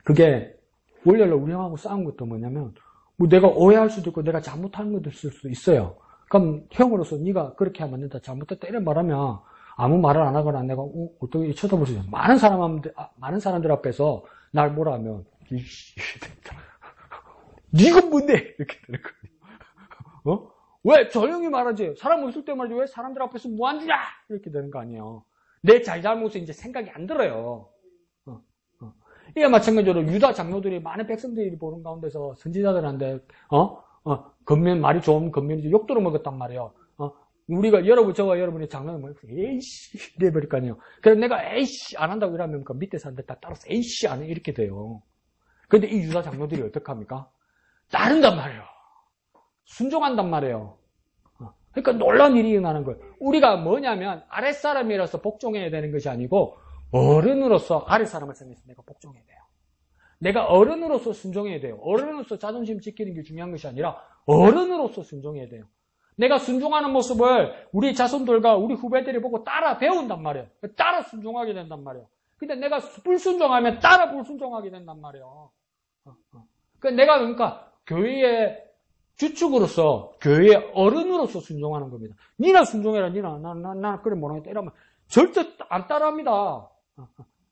그게 원래는 우리 형하고 싸운 것도 뭐냐면, 뭐 내가 오해할 수도 있고, 내가 잘못한 것도 있을 수도 있어요. 그럼 형으로서 네가 그렇게 하면 안 된다, 잘못했다 이런 말하면 아무 말을 안 하거나 내가 어떻게 쳐다볼 수 있어요. 많은 사람들 앞에서 날 뭐라 하면 네가 뭔데 이렇게 되는 거예요. 왜 조용히 말하지? 사람 없을 때 말이지 왜 사람들 앞에서 무안주냐 이렇게 되는 거 아니에요. 내 잘잘못에 이제 생각이 안 들어요. 이게 마찬가지로 유다 장로들이 많은 백성들이 보는 가운데서 선지자들한테 겉면, 말이 좋은 겉면이지 욕도로 먹었단 말이에요. 우리가, 저와 여러분이 장난을 뭐, 에이씨, 이래버릴 거 아니에요. 그래서 내가 에이씨, 안 한다고 이러면 그 밑에 사람들 다 따라서 에이씨, 안 해. 이렇게 돼요. 근데 이 유다 장로들이 어떡합니까? 따른단 말이에요. 순종한단 말이에요. 그러니까 놀라운 일이 일어나는 거예요. 우리가 뭐냐면, 아랫사람이라서 복종해야 되는 것이 아니고, 어른으로서 아랫사람을 생각해서 내가 복종해야 돼요. 내가 어른으로서 순종해야 돼요. 어른으로서 자존심 지키는 게 중요한 것이 아니라 어른으로서 순종해야 돼요. 내가 순종하는 모습을 우리 자손들과 우리 후배들이 보고 따라 배운단 말이에요. 따라 순종하게 된단 말이에요. 근데 내가 불순종하면 따라 불순종하게 된단 말이에요. 내가 교회의 주축으로서 교회의 어른으로서 순종하는 겁니다. 니나 순종해라. 니나 나 그래 못하겠다 이러면 절대 안 따라합니다.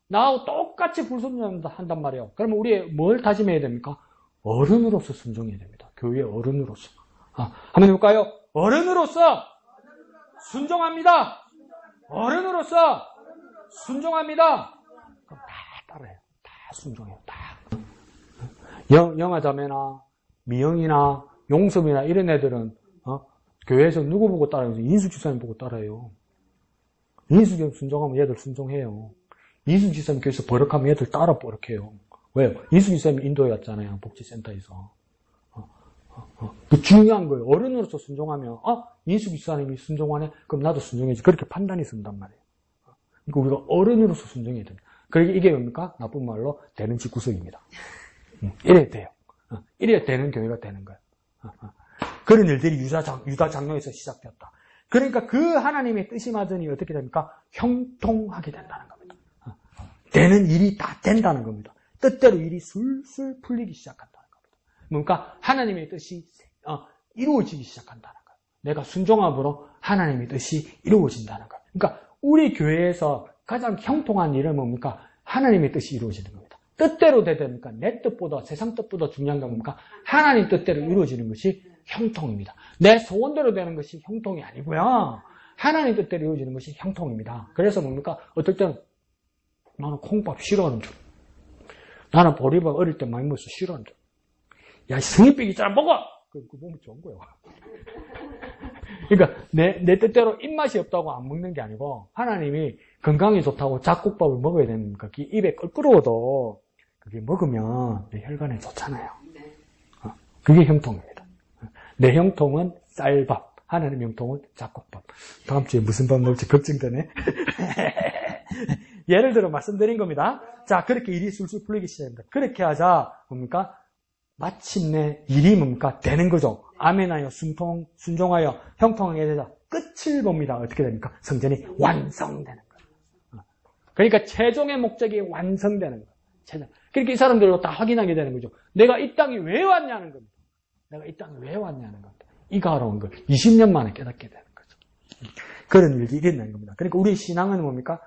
나하고 똑같이 불순종한단 말이에요. 그러면 우리 뭘 다짐해야 됩니까? 어른으로서 순종해야 됩니다. 교회의 어른으로서. 한번 해볼까요? 어른으로서 순종합니다. 어른으로서 순종합니다. 그럼 다 따라해요. 다 순종해요. 다. 영아자매나 미영이나 용섭이나 이런 애들은 교회에서 누구 보고 따라해요? 인수 집사님 보고 따라해요. 인수 집사님 순종하면 얘들 순종해요. 이수 지사님 교회에서 버럭하면 애들 따라 버럭해요. 왜요? 이수 지사님이 인도에 갔잖아요. 복지센터에서. 그 중요한 거예요. 어른으로서 순종하면, 이수 지사님이 순종하네? 그럼 나도 순종해야지. 그렇게 판단이 쓴단 말이에요. 그러니까 우리가 어른으로서 순종해야 됩니다. 그러니까 이게 뭡니까? 나쁜 말로 되는 집구석입니다. 이래야 돼요. 이래야 되는 교회가 되는 거예요. 그런 일들이 유다 장로에서 시작되었다. 그러니까 그 하나님의 뜻이 맞으니 어떻게 됩니까? 형통하게 된다는 겁니다. 되는 일이 다 된다는 겁니다. 뜻대로 일이 술술 풀리기 시작한다는 겁니다. 그러니까 하나님의 뜻이 이루어지기 시작한다는 거예요. 내가 순종함으로 하나님의 뜻이 이루어진다는 거예요. 그러니까 우리 교회에서 가장 형통한 일은 뭡니까? 하나님의 뜻이 이루어지는 겁니다. 뜻대로 되니까 내 뜻보다 세상 뜻보다 중요한 건 뭡니까? 하나님 뜻대로 이루어지는 것이 형통입니다. 내 소원대로 되는 것이 형통이 아니고요. 하나님 뜻대로 이루어지는 것이 형통입니다. 그래서 뭡니까? 어떨 때는 나는 콩밥 싫어하는 줄. 나는 보리밥 어릴 때 많이 먹어서 싫어하는 줄. 야, 성인병 있잖아, 먹어! 그거 보면 좋은 거예요. 그러니까, 내 뜻대로 입맛이 없다고 안 먹는 게 아니고, 하나님이 건강에 좋다고 잡곡밥을 먹어야 됩니까? 입에 껄끄러워도, 그게 먹으면 내 혈관에 좋잖아요. 그게 형통입니다. 내 형통은 쌀밥, 하나님 형통은 잡곡밥. 다음 주에 무슨 밥 먹을지 걱정되네. 예를 들어 말씀드린 겁니다. 자, 그렇게 일이 술술 풀리기 시작합니다. 그렇게 하자, 뭡니까? 마침내 일이 뭡니까? 되는 거죠. 아멘하여 순종하여 형통하게 되자 끝을 봅니다. 어떻게 됩니까? 성전이 완성되는 거예요. 그러니까 최종의 목적이 완성되는 거예요. 그러니까 이 사람들로 다 확인하게 되는 거죠. 내가 이 땅에 왜 왔냐는 겁니다. 내가 이 땅에 왜 왔냐는 겁니다. 이가 하러 온 걸 20년 만에 깨닫게 되는 거죠. 그런 일이 일어나는 겁니다. 그러니까 우리 신앙은 뭡니까?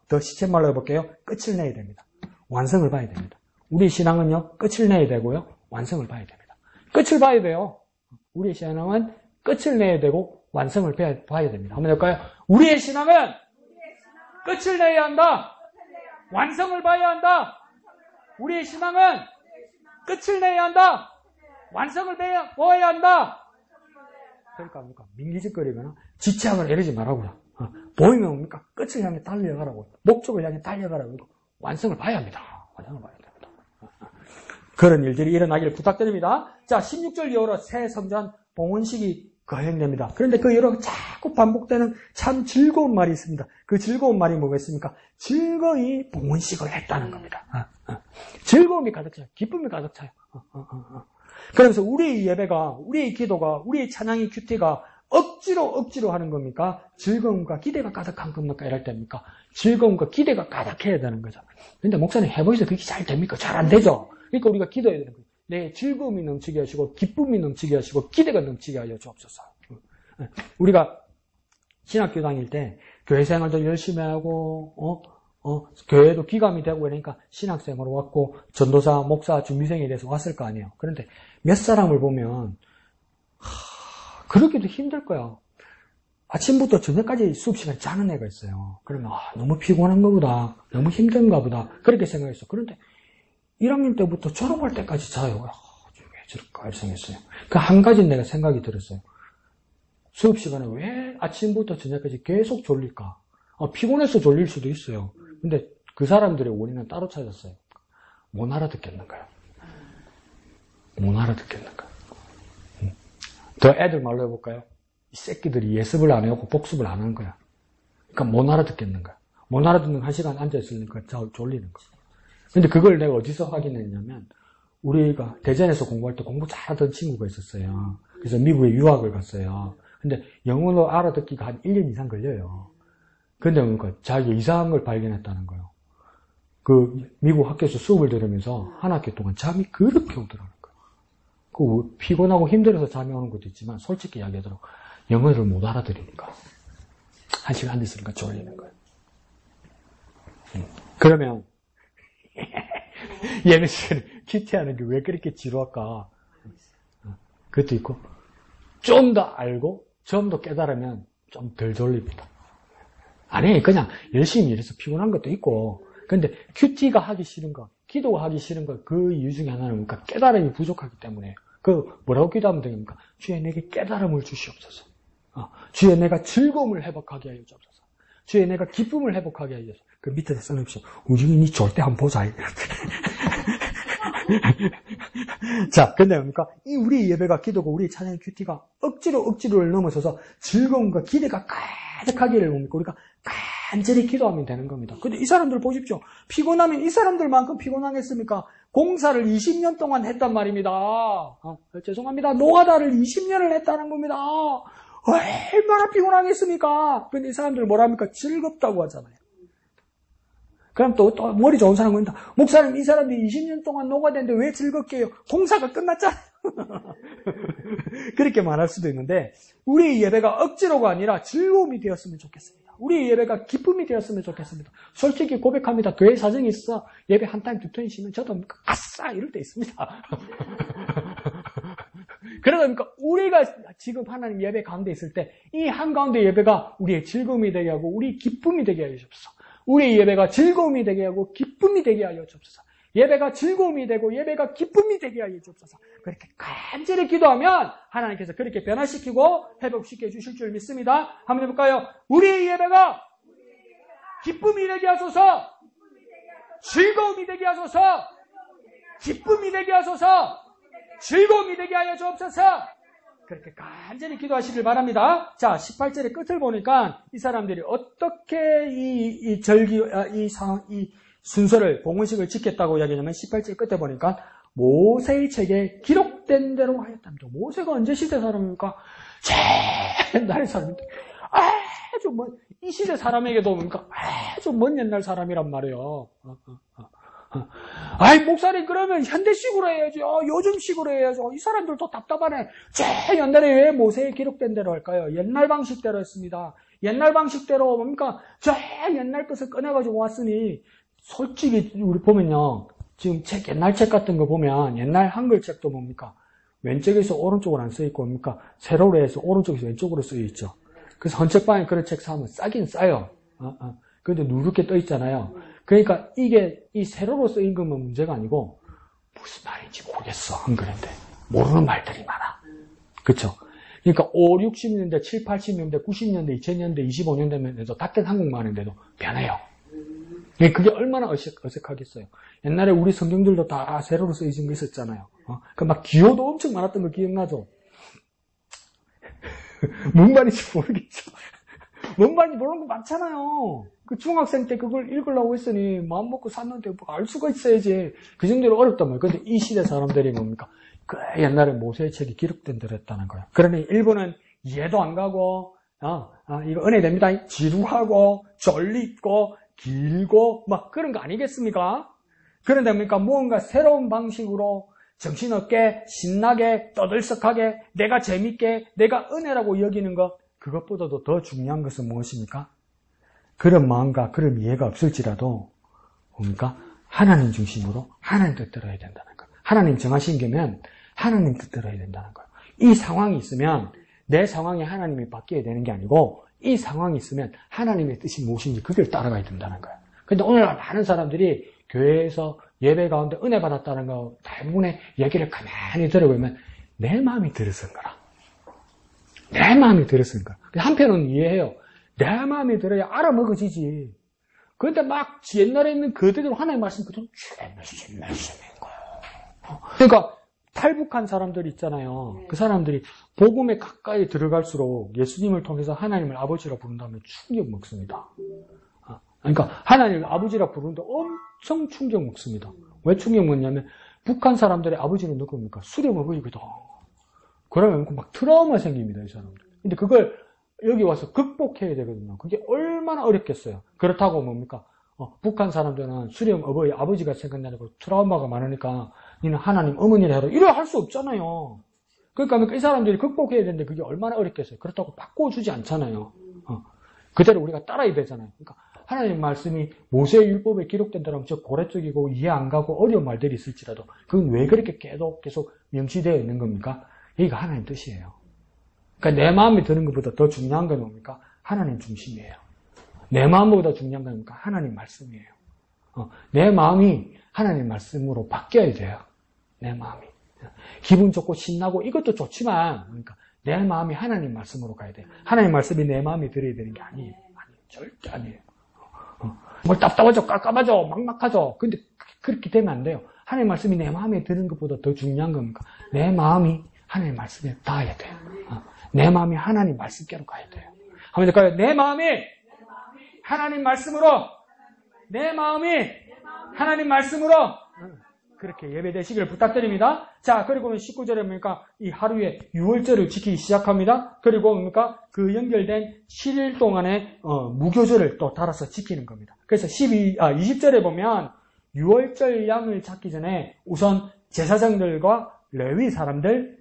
더 시쳇말로 해볼게요. 끝을 내야 됩니다. 완성을 봐야 됩니다. 우리 신앙은요, 끝을 내야 되고요, 완성을 봐야 됩니다. 끝을 봐야 돼요. 우리 신앙은 끝을 내야 되고, 완성을 봐야 됩니다. 한번 해볼까요? 우리의 신앙은 끝을 내야 한다. 완성을 봐야 한다. 우리의 신앙은 끝을 내야 한다. 완성을 봐야 한다. 그러니까 민기직거리거나 지체하거나 이러지 말라고요. 보이면 뭡니까? 끝을 향해 달려가라고. 목적을 향해 달려가라고. 완성을 봐야 합니다. 완성을 봐야 됩니다. 그런 일들이 일어나기를 부탁드립니다. 자, 16절 이후로 새 성전 봉헌식이 거행됩니다. 그런데 그 여러 자꾸 반복되는 참 즐거운 말이 있습니다. 그 즐거운 말이 뭐겠습니까? 즐거이 봉헌식을 했다는 겁니다. 즐거움이 가득 차요. 기쁨이 가득 차요. 그러면서 우리의 예배가, 우리의 기도가, 우리의 찬양의 큐티가 억지로 하는 겁니까? 즐거움과 기대가 가득한 겁니까? 이럴 때입니까? 즐거움과 기대가 가득해야 되는 거죠. 근데 목사님 해보셔서 그게 잘 됩니까? 잘 안 되죠. 그러니까 우리가 기도해야 되는 거예요. 내 즐거움이 넘치게 하시고, 기쁨이 넘치게 하시고, 기대가 넘치게 하여 주옵소서. 우리가 신학교 다닐 때 교회 생활도 열심히 하고, 교회도 귀감이 되고 그러니까 신학생으로 왔고, 전도사, 목사, 준비생에 대해서 왔을 거 아니에요. 그런데 몇 사람을 보면, 그러기도 힘들 거야. 아침부터 저녁까지 수업시간 자는 애가 있어요. 그러면, 너무 피곤한가 보다. 너무 힘든가 보다. 그렇게 생각했어. 그런데 1학년 때부터 졸업할 때까지 자요. 왜 저럴까 생각했어요. 그 한 가지 내가 생각이 들었어요. 수업시간에 왜 아침부터 저녁까지 계속 졸릴까? 피곤해서 졸릴 수도 있어요. 근데 그 사람들의 원인은 따로 찾았어요. 못 알아듣겠는 거야. 못 알아듣겠는 거야. 더 애들 말로 해볼까요? 이 새끼들이 예습을 안 해오고 복습을 안 하는 거야. 그러니까 못 알아듣겠는 거야. 못 알아듣는 1시간 앉아있으니까 졸리는 거야. 근데 그걸 내가 어디서 확인했냐면, 우리가 대전에서 공부할 때 공부 잘하던 친구가 있었어요. 그래서 미국에 유학을 갔어요. 근데 영어로 알아듣기가 한 1년 이상 걸려요. 근데 그러니까 자기가 이상한 걸 발견했다는 거예요. 그 미국 학교에서 수업을 들으면서 한 학기 동안 잠이 그렇게 오더라는 거예요. 그 피곤하고 힘들어서 잠이 오는 것도 있지만 솔직히 이야기하도록 영어를 못 알아들으니까 1시간 앉았으니까 졸리는 거예요. 그러면 예배 시간에 큐티하는 게 왜 그렇게 지루할까? 그것도 있고, 좀 더 알고, 좀 더 깨달으면 좀 덜 졸립니다. 아니, 그냥 열심히 일해서 피곤한 것도 있고, 근데 큐티가 하기 싫은 거, 기도가 하기 싫은 거, 그 이유 중에 하나는 뭡니까? 깨달음이 부족하기 때문에. 뭐라고 기도하면 되겠습니까? 주여 내게 깨달음을 주시옵소서. 주여 내가 즐거움을 회복하게 하여 주옵소서. 주여 내가 기쁨을 회복하게 하여 주옵소서. 그 밑에서 써놓으십시오. 우주인이 졸 때 한번 보자. 자, 근데 뭡니까? 이 우리 예배가 기도고 우리 찬양의 큐티가 억지로를 넘어서서 즐거움과 기대가 가득하기를 뭡니까? 우리가 간절히 기도하면 되는 겁니다. 근데 이 사람들 보십시오. 피곤하면 이 사람들만큼 피곤하겠습니까? 공사를 20년 동안 했단 말입니다. 죄송합니다. 노가다를 20년을 했다는 겁니다. 얼마나 피곤하겠습니까? 근데 이 사람들 뭐랍니까? 즐겁다고 하잖아요. 그럼 또 머리 좋은 사람은 목사님 이 사람들이 20년 동안 노가다인데 왜 즐겁게 해요? 공사가 끝났잖아요. 그렇게 말할 수도 있는데 우리의 예배가 억지로가 아니라 즐거움이 되었으면 좋겠습니다. 우리의 예배가 기쁨이 되었으면 좋겠습니다. 솔직히 고백합니다. 교회 사정이 있어 예배 한 타임 두 타임 쉬면 저도 아싸 이럴 때 있습니다. 그러니까 우리가 지금 하나님 예배 가운데 있을 때 이 한가운데 예배가 우리의 즐거움이 되게 하고 우리 기쁨이 되게 하여 주옵소서. 우리의 예배가 즐거움이 되게 하고 기쁨이 되게 하여 주옵소서. 예배가 즐거움이 되고 예배가 기쁨이 되게 하여 주옵소서. 그렇게 간절히 기도하면 하나님께서 그렇게 변화시키고 회복시켜 주실 줄 믿습니다. 한번 해볼까요? 우리의 예배가 기쁨이 되게 하소서. 즐거움이 되게 하소서. 기쁨이 되게 하소서. 즐거움이 되게 하여 주옵소서. 그렇게 간절히 기도하시길 바랍니다. 자, 18절의 끝을 보니까 이 사람들이 어떻게 이 순서를, 봉헌식을 지켰다고 이야기하냐면 18절 끝에 보니까 모세의 책에 기록된 대로 하였답니다. 모세가 언제 시대 사람입니까? 옛날의 사람인데 아주 이 시대 사람에게도 뭡니까? 아주 먼 옛날 사람이란 말이에요. 아이, 목사님, 그러면 현대식으로 해야죠. 요즘식으로 해야죠. 이 사람들도 답답하네. 제 옛날에 왜 모세에 기록된 대로 할까요? 옛날 방식대로 했습니다. 옛날 방식대로 뭡니까? 저 옛날 것을 꺼내가지고 왔으니, 솔직히 우리 보면요. 지금 책, 옛날 책 같은 거 보면, 옛날 한글 책도 뭡니까? 왼쪽에서 오른쪽으로 안 쓰여있고, 뭡니까? 세로로 해서 오른쪽에서 왼쪽으로 쓰여있죠. 그래서 헌책방에 그런 책 사면 싸긴 싸요. 근데 누렇게 떠있잖아요. 그러니까 이게 이 세로로 쓰인 것만 문제가 아니고 무슨 말인지 모르겠어, 한글인데. 모르는 말들이 많아. 그쵸? 그러니까 5, 60년대, 7, 80년대, 90년대, 2000년대, 25년 되면서 같은 한국말인데도 변해요. 그게 얼마나 어색하겠어요. 옛날에 우리 성경들도 다 세로로 쓰여진 거 있었잖아요. 그 막 기호도 엄청 많았던 거 기억나죠? 뭔 말인지 모르겠죠. 뭔 말인지 모르는 거 많잖아요. 그 중학생 때 그걸 읽으려고 했으니 마음 먹고 샀는데 뭐 알 수가 있어야지. 그 정도로 어렵단 말이에요. 근데 이 시대 사람들이 뭡니까? 그 옛날에 모세의 책이 기록된 대로 했다는 거예요. 그러니 일본은 이해도 안 가고, 이거 은혜됩니다. 지루하고, 졸립고, 길고, 막 그런 거 아니겠습니까? 그런데 뭡니까? 무언가 새로운 방식으로 정신없게, 신나게, 떠들썩하게, 내가 재밌게, 내가 은혜라고 여기는 것, 그것보다도 더 중요한 것은 무엇입니까? 그런 마음과 그런 이해가 없을지라도 뭡니까? 하나님 중심으로 하나님 뜻대로 해야 된다는 거예요. 하나님 정하신 게면 하나님 뜻대로 해야 된다는 거예요. 이 상황이 있으면 내 상황에 하나님이 바뀌어야 되는 게 아니고 이 상황이 있으면 하나님의 뜻이 무엇인지 그걸 따라가야 된다는 거예요. 그런데 오늘 많은 사람들이 교회에서 예배 가운데 은혜 받았다는 거 대부분의 얘기를 가만히 들어보면 내 마음이 들어선 거라. 내 마음이 들었은 거야. 한편은 이해해요. 내 마음이 들어야 알아먹어지지. 그런데 막 옛날에 있는 그대로 하나님의 말씀 그대로 주의 말씀인 거야. 그러니까 탈북한 사람들 있잖아요. 그 사람들이 복음에 가까이 들어갈수록 예수님을 통해서 하나님을 아버지라 부른다면 충격 먹습니다. 그러니까 하나님을 아버지라 부르는데 엄청 충격 먹습니다. 왜 충격 먹냐면 북한 사람들의 아버지는 누굽니까? 수령 어버이거든. 그러면 막 트라우마 생깁니다, 이 사람들. 근데 그걸 여기 와서 극복해야 되거든요. 그게 얼마나 어렵겠어요. 그렇다고 뭡니까? 북한 사람들은 수령 어버이, 아버지가 생각나고 트라우마가 많으니까 니는 하나님 어머니를 해라. 이래 할 수 없잖아요. 그러니까 이 사람들이 극복해야 되는데 그게 얼마나 어렵겠어요. 그렇다고 바꿔주지 않잖아요. 그대로 우리가 따라야 되잖아요. 그러니까 하나님 말씀이 모세의 율법에 기록된 대로 저 고래적이고 이해 안 가고 어려운 말들이 있을지라도 그건 왜 그렇게 계속 명시되어 있는 겁니까? 이게 하나님 뜻이에요. 그러니까 내 마음에 드는 것보다 더 중요한 건 뭡니까? 하나님 중심이에요. 내 마음보다 중요한 건 뭡니까? 하나님 말씀이에요. 내 마음이 하나님 말씀으로 바뀌어야 돼요. 내 마음이. 기분 좋고 신나고 이것도 좋지만 그러니까 내 마음이 하나님 말씀으로 가야 돼요. 하나님 말씀이 내 마음에 들어야 되는 게 아니에요. 절대 아니에요. 뭘 답답하죠, 깝깝하죠, 막막하죠. 근데 그렇게 되면 안 돼요. 하나님 말씀이 내 마음에 드는 것보다 더 중요한 겁니까? 내 마음이 하나님 말씀에 닿아야 돼요. 내 마음이 하나님 말씀께로 가야 돼요. 한번 될까요? 내 마음이 하나님 말씀으로, 내 마음이 하나님 말씀으로 그렇게 예배되시길 부탁드립니다. 자, 그리고 19절에 뭡니까? 이 하루에 6월절을 지키기 시작합니다. 그리고 뭡니까? 그 연결된 7일 동안의 무교절을 또 달아서 지키는 겁니다. 그래서 20절에 보면 6월절 양을 잡기 전에 우선 제사장들과 레위 사람들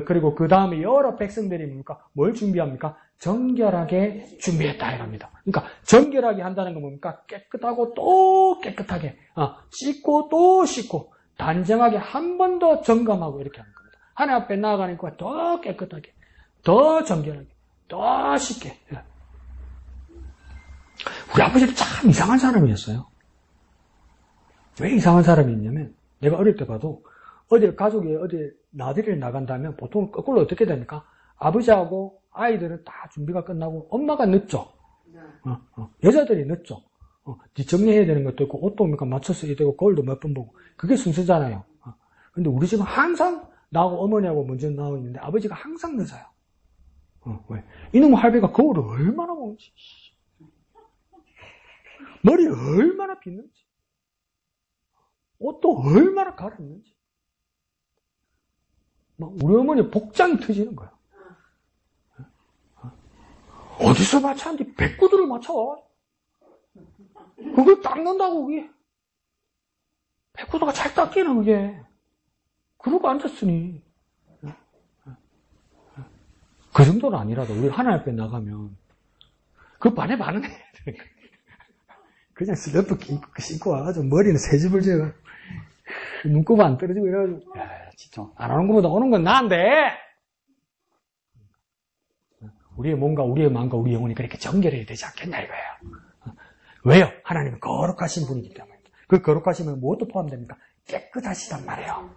그리고 그 다음에 여러 백성들이 뭡니까? 뭘 준비합니까? 정결하게 준비했다 이랍니다. 그러니까 정결하게 한다는 건 뭡니까? 깨끗하고 또 깨끗하게 씻고 또 씻고 단정하게 한 번 더 점검하고 이렇게 하는 겁니다. 하나님 앞에 나아가니까 더 깨끗하게 더 정결하게 더 쉽게. 우리 아버지는 참 이상한 사람이었어요. 왜 이상한 사람이었냐면 내가 어릴 때 봐도 어디 가족이 어디 나들이를 나간다면 보통 거꾸로 어떻게 됩니까? 아버지하고 아이들은 다 준비가 끝나고 엄마가 늦죠. 여자들이 늦죠. 뒷정리해야 되는 것도 있고 옷도 맞춰서 해야 되고 거울도 몇 번 보고 그게 순서잖아요. 근데 우리 집은 항상 나하고 어머니하고 먼저 나와 있는데 아버지가 항상 늦어요. 왜? 이놈의 할배가 거울을 얼마나 보는지 머리 얼마나 빗는지 옷도 얼마나 갈았는지 우리 어머니 복장이 터지는 거야. 어디서 맞췄는지 백구들을 맞춰. 그걸 닦는다고 그게. 그러다가 잘 닦이는 그게. 그러고 앉았으니. 그 정도는 아니라도 우리 하나님 앞에 나가면 그 반에 반응해야 되는 거예요. 그냥 슬러프 신고 와가지고 머리는 새집을 지어 눈곱 안 떨어지고 이래가지고 야 진짜 안 오는 것보다 오는 건 나은데 우리의 몸과 우리의 마음과 우리의 영혼이 그렇게 정결해야 되지 않겠냐 이거예요. 왜요? 하나님은 거룩하신 분이기 때문에. 그 거룩하심은 무엇도 포함됩니까? 깨끗하시단 말이에요.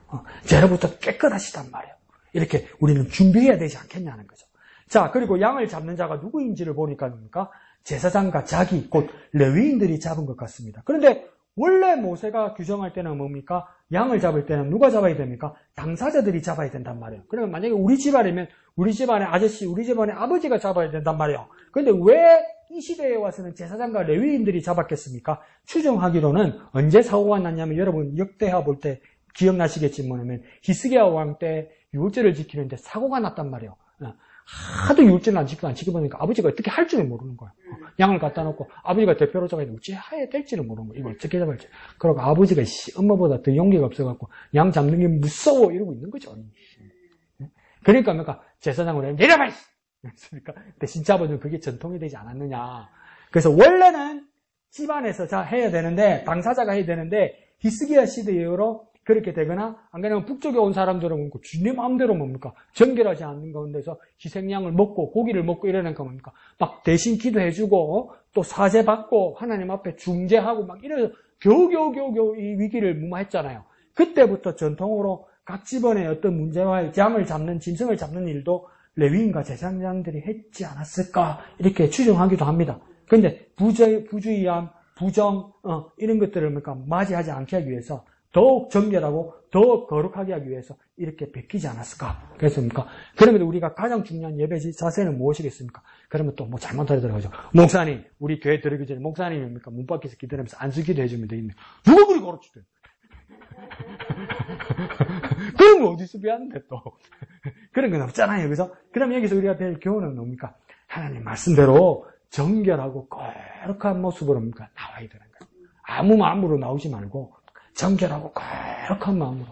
죄로부터 깨끗하시단 말이에요. 이렇게 우리는 준비해야 되지 않겠냐는 거죠. 자, 그리고 양을 잡는 자가 누구인지를 보니까 뭡니까? 제사장과 자기, 곧 레위인들이 잡은 것 같습니다. 그런데 원래 모세가 규정할 때는 뭡니까? 양을 잡을 때는 누가 잡아야 됩니까? 당사자들이 잡아야 된단 말이에요. 그러면 만약에 우리 집안이면 우리 집안의 아저씨, 우리 집안의 아버지가 잡아야 된단 말이에요. 그런데 왜 이 시대에 와서는 제사장과 레위인들이 잡았겠습니까? 추정하기로는 언제 사고가 났냐면 여러분 역대하 볼 때 기억나시겠지만 히스기야 왕 때 유월절을 지키는데 사고가 났단 말이에요. 하도 유월절을 안 지키고 보니까 아버지가 어떻게 할 줄을 모르는 거예요. 양을 갖다 놓고 아버지가 대표로 잡아야 되고 어찌해야 될지를 모르는 거예요. 이걸 어떻게 잡을지. 그러고 아버지가 엄마보다 더 용기가 없어갖고 양 잡는 게 무서워 이러고 있는 거죠. 그러니까 제사장으로 내려봐! 그러니까 대신 잡아주면 그게 전통이 되지 않았느냐. 그래서 원래는 집안에서 해야 되는데 당사자가 해야 되는데 히스기야 시대 이후로 그렇게 되거나 안 그러면 북쪽에 온 사람들은 뭡니까? 주님 마음대로 뭡니까? 정결하지 않는 가운데서 희생양을 먹고 고기를 먹고 이러니까 뭡니까? 막 대신 기도해주고 또 사죄 받고 하나님 앞에 중재하고 막 이래서 겨우겨우 이 위기를 무마했잖아요. 그때부터 전통으로 각 집안의 어떤 문제와 양을 잡는 짐승을 잡는 일도 레위인과 제사장들이 했지 않았을까 이렇게 추정하기도 합니다. 그런데 부주의함, 부정 이런 것들을 뭡니까? 맞이하지 않게 하기 위해서 더욱 정결하고 더욱 거룩하게 하기 위해서 이렇게 베끼지 않았을까? 그래서 뭡니까? 그러면 우리가 가장 중요한 예배 자세는 무엇이겠습니까? 그러면 또 뭐 잘못하더라고요. 목사님, 우리 교회 들어오기 전에 목사님이 뭡니까? 문 밖에서 기다리면서 안수기도 해주면 되겠네. 누가 그리 가르치대? 그런 거 어디서 배웠는데 또. 그런 건 없잖아요. 그래서 그럼 여기서 우리가 배울 교훈은 뭡니까? 하나님 말씀대로 정결하고 거룩한 모습으로 뭡니까? 나와야 되는 거예요. 아무 마음으로 나오지 말고 정결하고 거룩한 마음으로.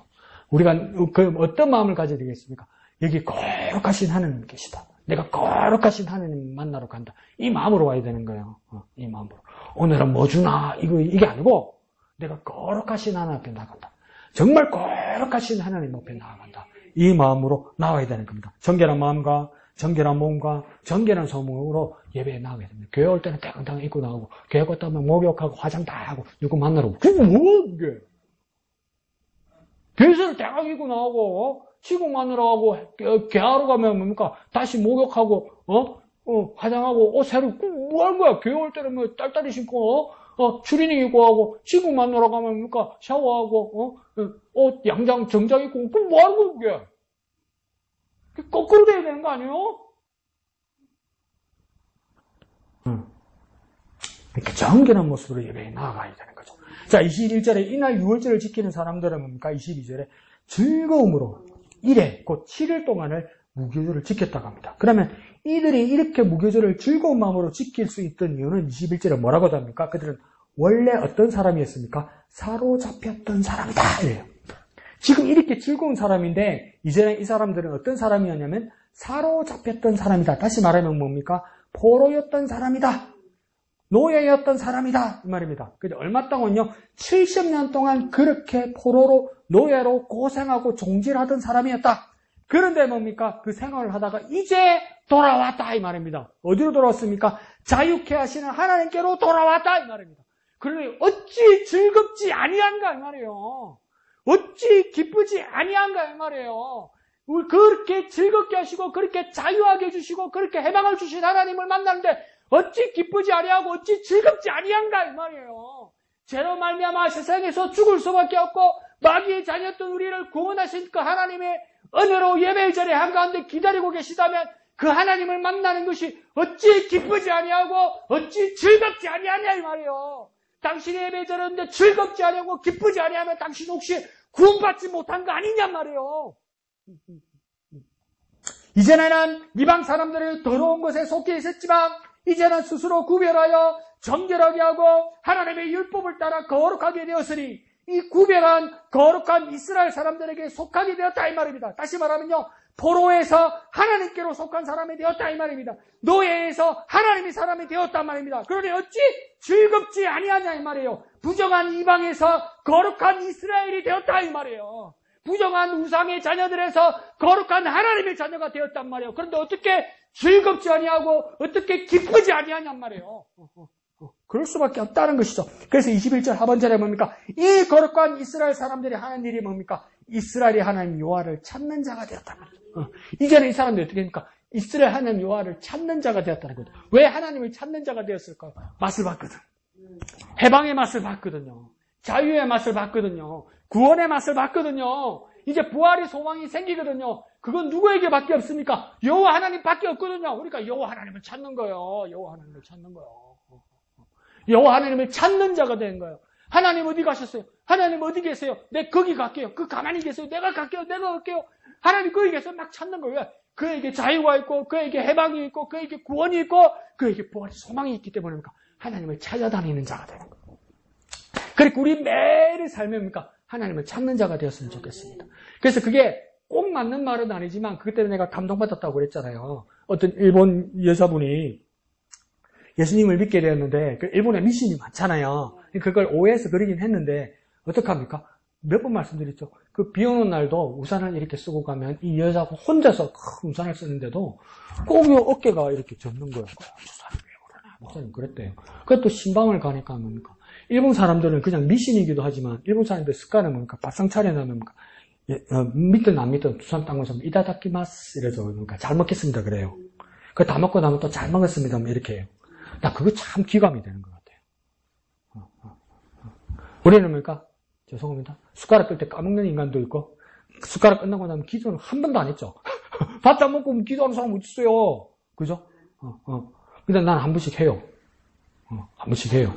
우리가 그 어떤 마음을 가져야 되겠습니까? 여기 거룩하신 하나님 계시다. 내가 거룩하신 하나님 만나러 간다. 이 마음으로 와야 되는 거예요. 이 마음으로. 오늘은 뭐 주나 이게 아니고 내가 거룩하신 하나님 앞에 나간다. 정말 거룩하신 하나님 앞에 나아간다. 이 마음으로 나와야 되는 겁니다. 정결한 마음과 정결한 몸과 정결한 소문으로 예배에 나가게 됩니다. 교회 올 때는 대강당 입고 나가고 교회 갔다 오면 목욕하고 화장 다 하고 누구 만나러 오고 그게 뭐야 그게. 교회에서는 대강 입고 나가고 시국 만나러 가고 개하러 가면 뭡니까 다시 목욕하고 화장하고 옷 새로 뭐 하는 거야. 교회 올 때는 뭐 딸딸이 신고 추리닝 입고 하고 시국 만나러 가면 뭡니까 샤워하고 옷 양장 정장 입고 그럼 뭐 하는 거야 그게. 거꾸로 돼야 되는 거 아니에요? 이렇게 정결한 모습으로 예배에 나아가야 되는 거죠. 자, 21절에 이날 유월절을 지키는 사람들은 뭡니까? 22절에 즐거움으로 1회, 곧 7일 동안을 무교절을 지켰다고 합니다. 그러면 이들이 이렇게 무교절을 즐거운 마음으로 지킬 수 있던 이유는 21절에 뭐라고 합니까? 그들은 원래 어떤 사람이었습니까? 사로잡혔던 사람이다. 이래요. 지금 이렇게 즐거운 사람인데 이제는 이 사람들은 어떤 사람이었냐면 사로잡혔던 사람이다. 다시 말하면 뭡니까? 포로였던 사람이다. 노예였던 사람이다. 이 말입니다. 근데 얼마 동안요? 70년 동안 그렇게 포로로 노예로 고생하고 종질하던 사람이었다. 그런데 뭡니까? 그 생활을 하다가 이제 돌아왔다. 이 말입니다. 어디로 돌아왔습니까? 자유케 하시는 하나님께로 돌아왔다. 이 말입니다. 그러니 어찌 즐겁지 아니한가 이 말이에요. 어찌 기쁘지 아니한가 이 말이에요. 그렇게 즐겁게 하시고 그렇게 자유하게 해주시고 그렇게 해방을 주신 하나님을 만나는데 어찌 기쁘지 아니하고 어찌 즐겁지 아니한가 이 말이에요. 죄로 말미암아 세상에서 죽을 수밖에 없고 마귀의 자녀였던 우리를 구원하신 그 하나님의 은혜로 예배의 자리에 한가운데 기다리고 계시다면 그 하나님을 만나는 것이 어찌 기쁘지 아니하고 어찌 즐겁지 아니하냐 이 말이에요. 당신의 예배의 자리인데 즐겁지 아니하고 기쁘지 아니하면 당신 혹시 구원받지 못한 거 아니냔 말이에요. 이전에는 이방 사람들의 더러운 것에 속해 있었지만 이제는 스스로 구별하여 정결하게 하고 하나님의 율법을 따라 거룩하게 되었으니 이 구별한 거룩한 이스라엘 사람들에게 속하게 되었다 이 말입니다. 다시 말하면요. 포로에서 하나님께로 속한 사람이 되었다 이 말입니다. 노예에서 하나님의 사람이 되었단 말입니다. 그러니 어찌 즐겁지 아니하냐 이 말이에요. 부정한 이방에서 거룩한 이스라엘이 되었다 이 말이에요. 부정한 우상의 자녀들에서 거룩한 하나님의 자녀가 되었단 말이에요. 그런데 어떻게 즐겁지 아니하고 어떻게 기쁘지 아니하냔 말이에요. 그럴 수밖에 없다는 것이죠. 그래서 21절 하반절에 뭡니까? 이 거룩한 이스라엘 사람들이 하는 일이 뭡니까? 이스라엘이 하나님 여호와를 찾는 자가 되었단 말이에요. 이전에 이 사람들이 어떻게 합니까? 이스라엘 하나님 여호와를 찾는 자가 되었다는 거죠. 왜 하나님을 찾는 자가 되었을까요? 맛을 봤거든. 해방의 맛을 봤거든요. 자유의 맛을 봤거든요. 구원의 맛을 봤거든요. 이제 부활의 소망이 생기거든요. 그건 누구에게 밖에 없습니까? 여호와 하나님 밖에 없거든요. 그러니까 여호와 하나님을 찾는 거예요. 여호와 하나님을 찾는 거예요. 여호와 하나님을 찾는 자가 된 거예요. 하나님 어디 가셨어요? 하나님 어디 계세요? 내 거기 갈게요. 그 가만히 계세요. 내가 갈게요. 내가 갈게요. 하나님 거기 계세요. 막 찾는 거예요. 왜? 그에게 자유가 있고 그에게 해방이 있고 그에게 구원이 있고 그에게 부활의 소망이 있기 때문입니까? 하나님을 찾아다니는 자가 되는 거예요. 그러니까 우리 매일의 삶입니까? 하나님을 찾는 자가 되었으면 좋겠습니다. 그래서 그게 꼭 맞는 말은 아니지만 그때 내가 감동받았다고 그랬잖아요. 어떤 일본 여자분이 예수님을 믿게 되었는데 일본에 미신이 많잖아요. 그걸 오해해서 그리긴 했는데 어떡합니까? 몇 번 말씀드렸죠. 그 비 오는 날도 우산을 이렇게 쓰고 가면 이 여자가 혼자서 큰 우산을 쓰는데도 꼭 어깨가 이렇게 젖는 거예요. 우산을 왜 그러나? 목사님 그랬대요. 그것도 신방을 가니까 뭡니까? 일본 사람들은 그냥 미신이기도 하지만 일본 사람들 습관은 뭡니까? 바상 차려놓으면 믿든 안 믿든 우산 닦면서 이다다키마스 이래서 뭡니까? 잘 먹겠습니다 그래요. 그거 다 먹고 나면 또 잘 먹었습니다 이렇게 해요. 나 그거 참 기감이 되는 것 같아요. 우리는 뭡니까? 죄송합니다. 숟가락 끌 때 까먹는 인간도 있고 숟가락 끝나고 나면 기도는 한 번도 안 했죠. 밥 안 먹고 기도하는 사람 어디 있어요? 그죠? 근데 난 한 번씩 해요. 한 번씩 해요.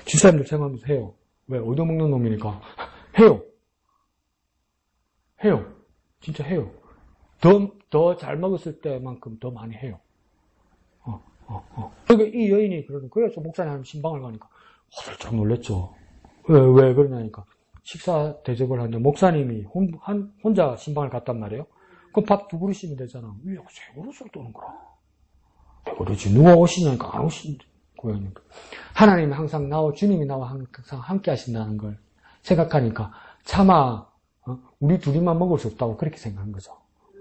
집사님들 생각하면서 해요. 왜? 얻어먹는 놈이니까. 해요. 진짜 해요. 더 잘 먹었을 때만큼 더 많이 해요. 그러니까 이 여인이 그래서 목사님 신방을 가니까 화들짝 놀랬죠. 왜 그러냐니까 식사 대접을 하는데 목사님이 혼자 신방을 갔단 말이에요. 그럼 밥 2그릇이면 되잖아. 왜 3그릇을 떠는 거라? 왜 그러지? 누가 오시냐니까 안 오신다고 하니까. 하나님이 항상 주님이 나와 항상 함께 하신다는 걸 생각하니까 차마 우리 둘이만 먹을 수 없다고 그렇게 생각한 거죠.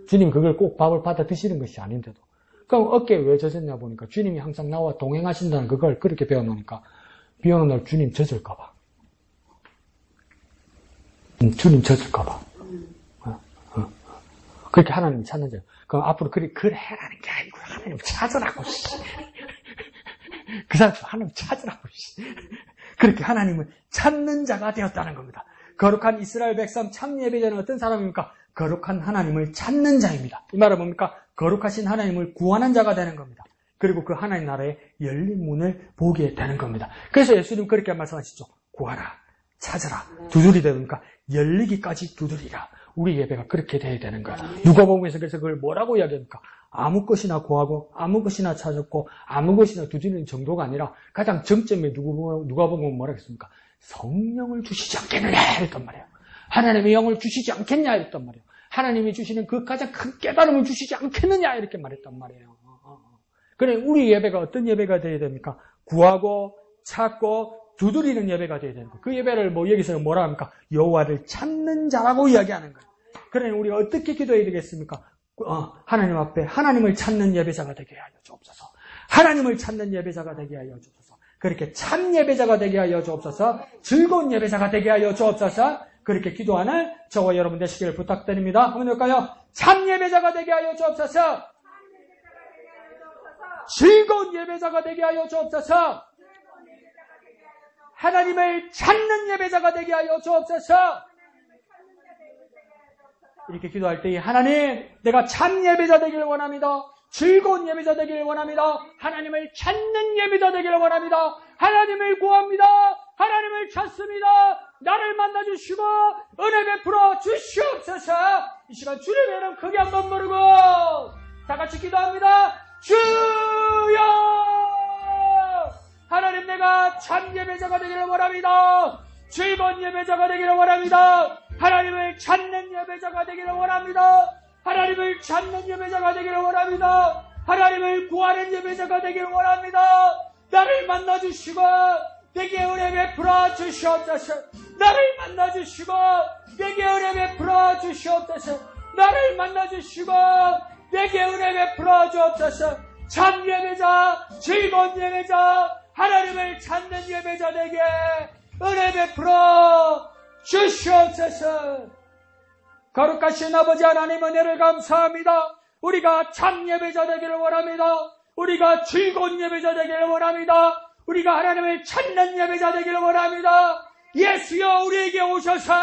주님 그걸 꼭 밥을 받아 드시는 것이 아닌데도. 그럼 어깨에 왜 젖었냐 보니까 주님이 항상 나와 동행하신다는 그걸 그렇게 배워놓으니까 비 오는 날 주님 젖을까봐. 주님 젖을까봐. 그렇게 하나님을 찾는 거예요. 그럼 앞으로 그래 해라는 게 아니고 하나님을 찾으라고. 그 사람 하나님을 찾으라고. 그렇게 하나님을 찾는 자가 되었다는 겁니다. 거룩한 이스라엘 백성 참 예배자는 어떤 사람입니까? 거룩한 하나님을 찾는 자입니다. 이 말은 뭡니까? 거룩하신 하나님을 구하는 자가 되는 겁니다. 그리고 그 하나님 나라의 열린 문을 보게 되는 겁니다. 그래서 예수님 그렇게 말씀하시죠. 구하라, 찾으라, 두드리다 보니까 열리기까지 두드리라. 우리 예배가 그렇게 돼야 되는 거예요. 누가복음에서 그래서 그걸 뭐라고 이야기합니까? 아무 것이나 구하고 아무 것이나 찾았고 아무 것이나 두드리는 정도가 아니라 가장 정점에 누가복음은 뭐라 했습니까? 성령을 주시지 않겠느냐 했단 말이에요. 하나님의 영을 주시지 않겠냐 이랬단 말이에요. 하나님이 주시는 그 가장 큰 깨달음을 주시지 않겠느냐 이렇게 말했단 말이에요. 그래 우리 예배가 어떤 예배가 되어야 됩니까? 구하고 찾고 두드리는 예배가 되어야 되는 거예요. 그 예배를 여기서 뭐라 합니까? 여호와를 찾는 자라고 이야기하는 거예요. 그러니 우리가 어떻게 기도해야 되겠습니까? 하나님 앞에 하나님을 찾는 예배자가 되게 하여 주옵소서. 하나님을 찾는 예배자가 되게 하여 주옵소서. 그렇게 참 예배자가 되게 하여 주옵소서. 즐거운 예배자가 되게 하여 주옵소서. 그렇게 기도하는 저와 여러분 되시기를 부탁드립니다. 한번 해볼까요? 참 예배자가 되게 하여 주옵소서. 즐거운 예배자가 되게 하여 주옵소서. 하나님을 찾는 예배자가 되게 하여 주옵소서. 이렇게 기도할 때 하나님 내가 참 예배자 되기를 원합니다. 즐거운 예배자 되기를 원합니다. 하나님을 찾는 예배자 되기를 원합니다. 하나님을 구합니다. 하나님을 찾습니다. 나를 만나주시고 은혜 베풀어 주시옵소서. 이 시간 주님의 이름 크게 한번 부르고 다 같이 기도합니다. 주여 하나님 내가 우리가 참 예배자가 되기를 원합니다. 즐거운 예배자가 되기를 원합니다. 하나님을 찾는 예배자가 되기를 원합니다. 하나님을 찾는 예배자가 되기를 원합니다. 하나님을 구하는 예배자가 되기를 원합니다. 나를 만나주시고 내게 은혜 베풀어 주시옵소서. 나를 만나주시고 내게 은혜 베풀어 주시옵소서. 나를 만나주시고 내게 은혜 베풀어 주옵소서. 참 예배자, 즐거운 예배자, 하나님을 찾는 예배자 되게 은혜 베풀어 주시옵소서. 거룩하신 아버지 하나님 은혜를 감사합니다. 우리가 참 예배자 되기를 원합니다. 우리가 즐거운 예배자 되기를 원합니다. 우리가 하나님을 찾는 예배자 되기를 원합니다. 예수여 우리에게 오셔서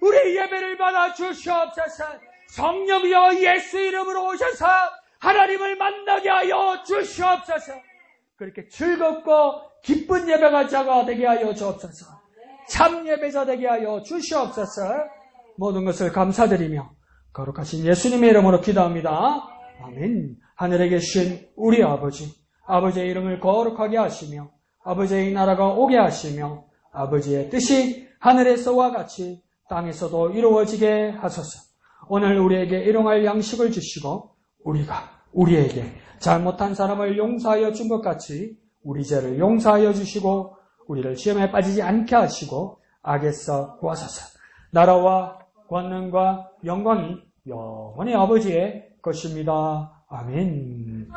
우리 예배를 받아 주시옵소서. 성령이여 예수 이름으로 오셔서 하나님을 만나게 하여 주시옵소서. 그렇게 즐겁고 기쁜 예배자가 되게 하여 주옵소서. 참 예배자 되게 하여 주시옵소서. 모든 것을 감사드리며 거룩하신 예수님의 이름으로 기도합니다. 아멘. 하늘에 계신 우리 아버지, 아버지의 이름을 거룩하게 하시며 아버지의 나라가 오게 하시며 아버지의 뜻이 하늘에서와 같이 땅에서도 이루어지게 하소서. 오늘 우리에게 일용할 양식을 주시고 우리가 우리에게 잘못한 사람을 용서하여 준 것 같이 우리 죄를 용서하여 주시고 우리를 시험에 빠지지 않게 하시고 악에서 구하소서. 나라와 권능과 영광이 영원히 아버지의 것입니다. 아멘.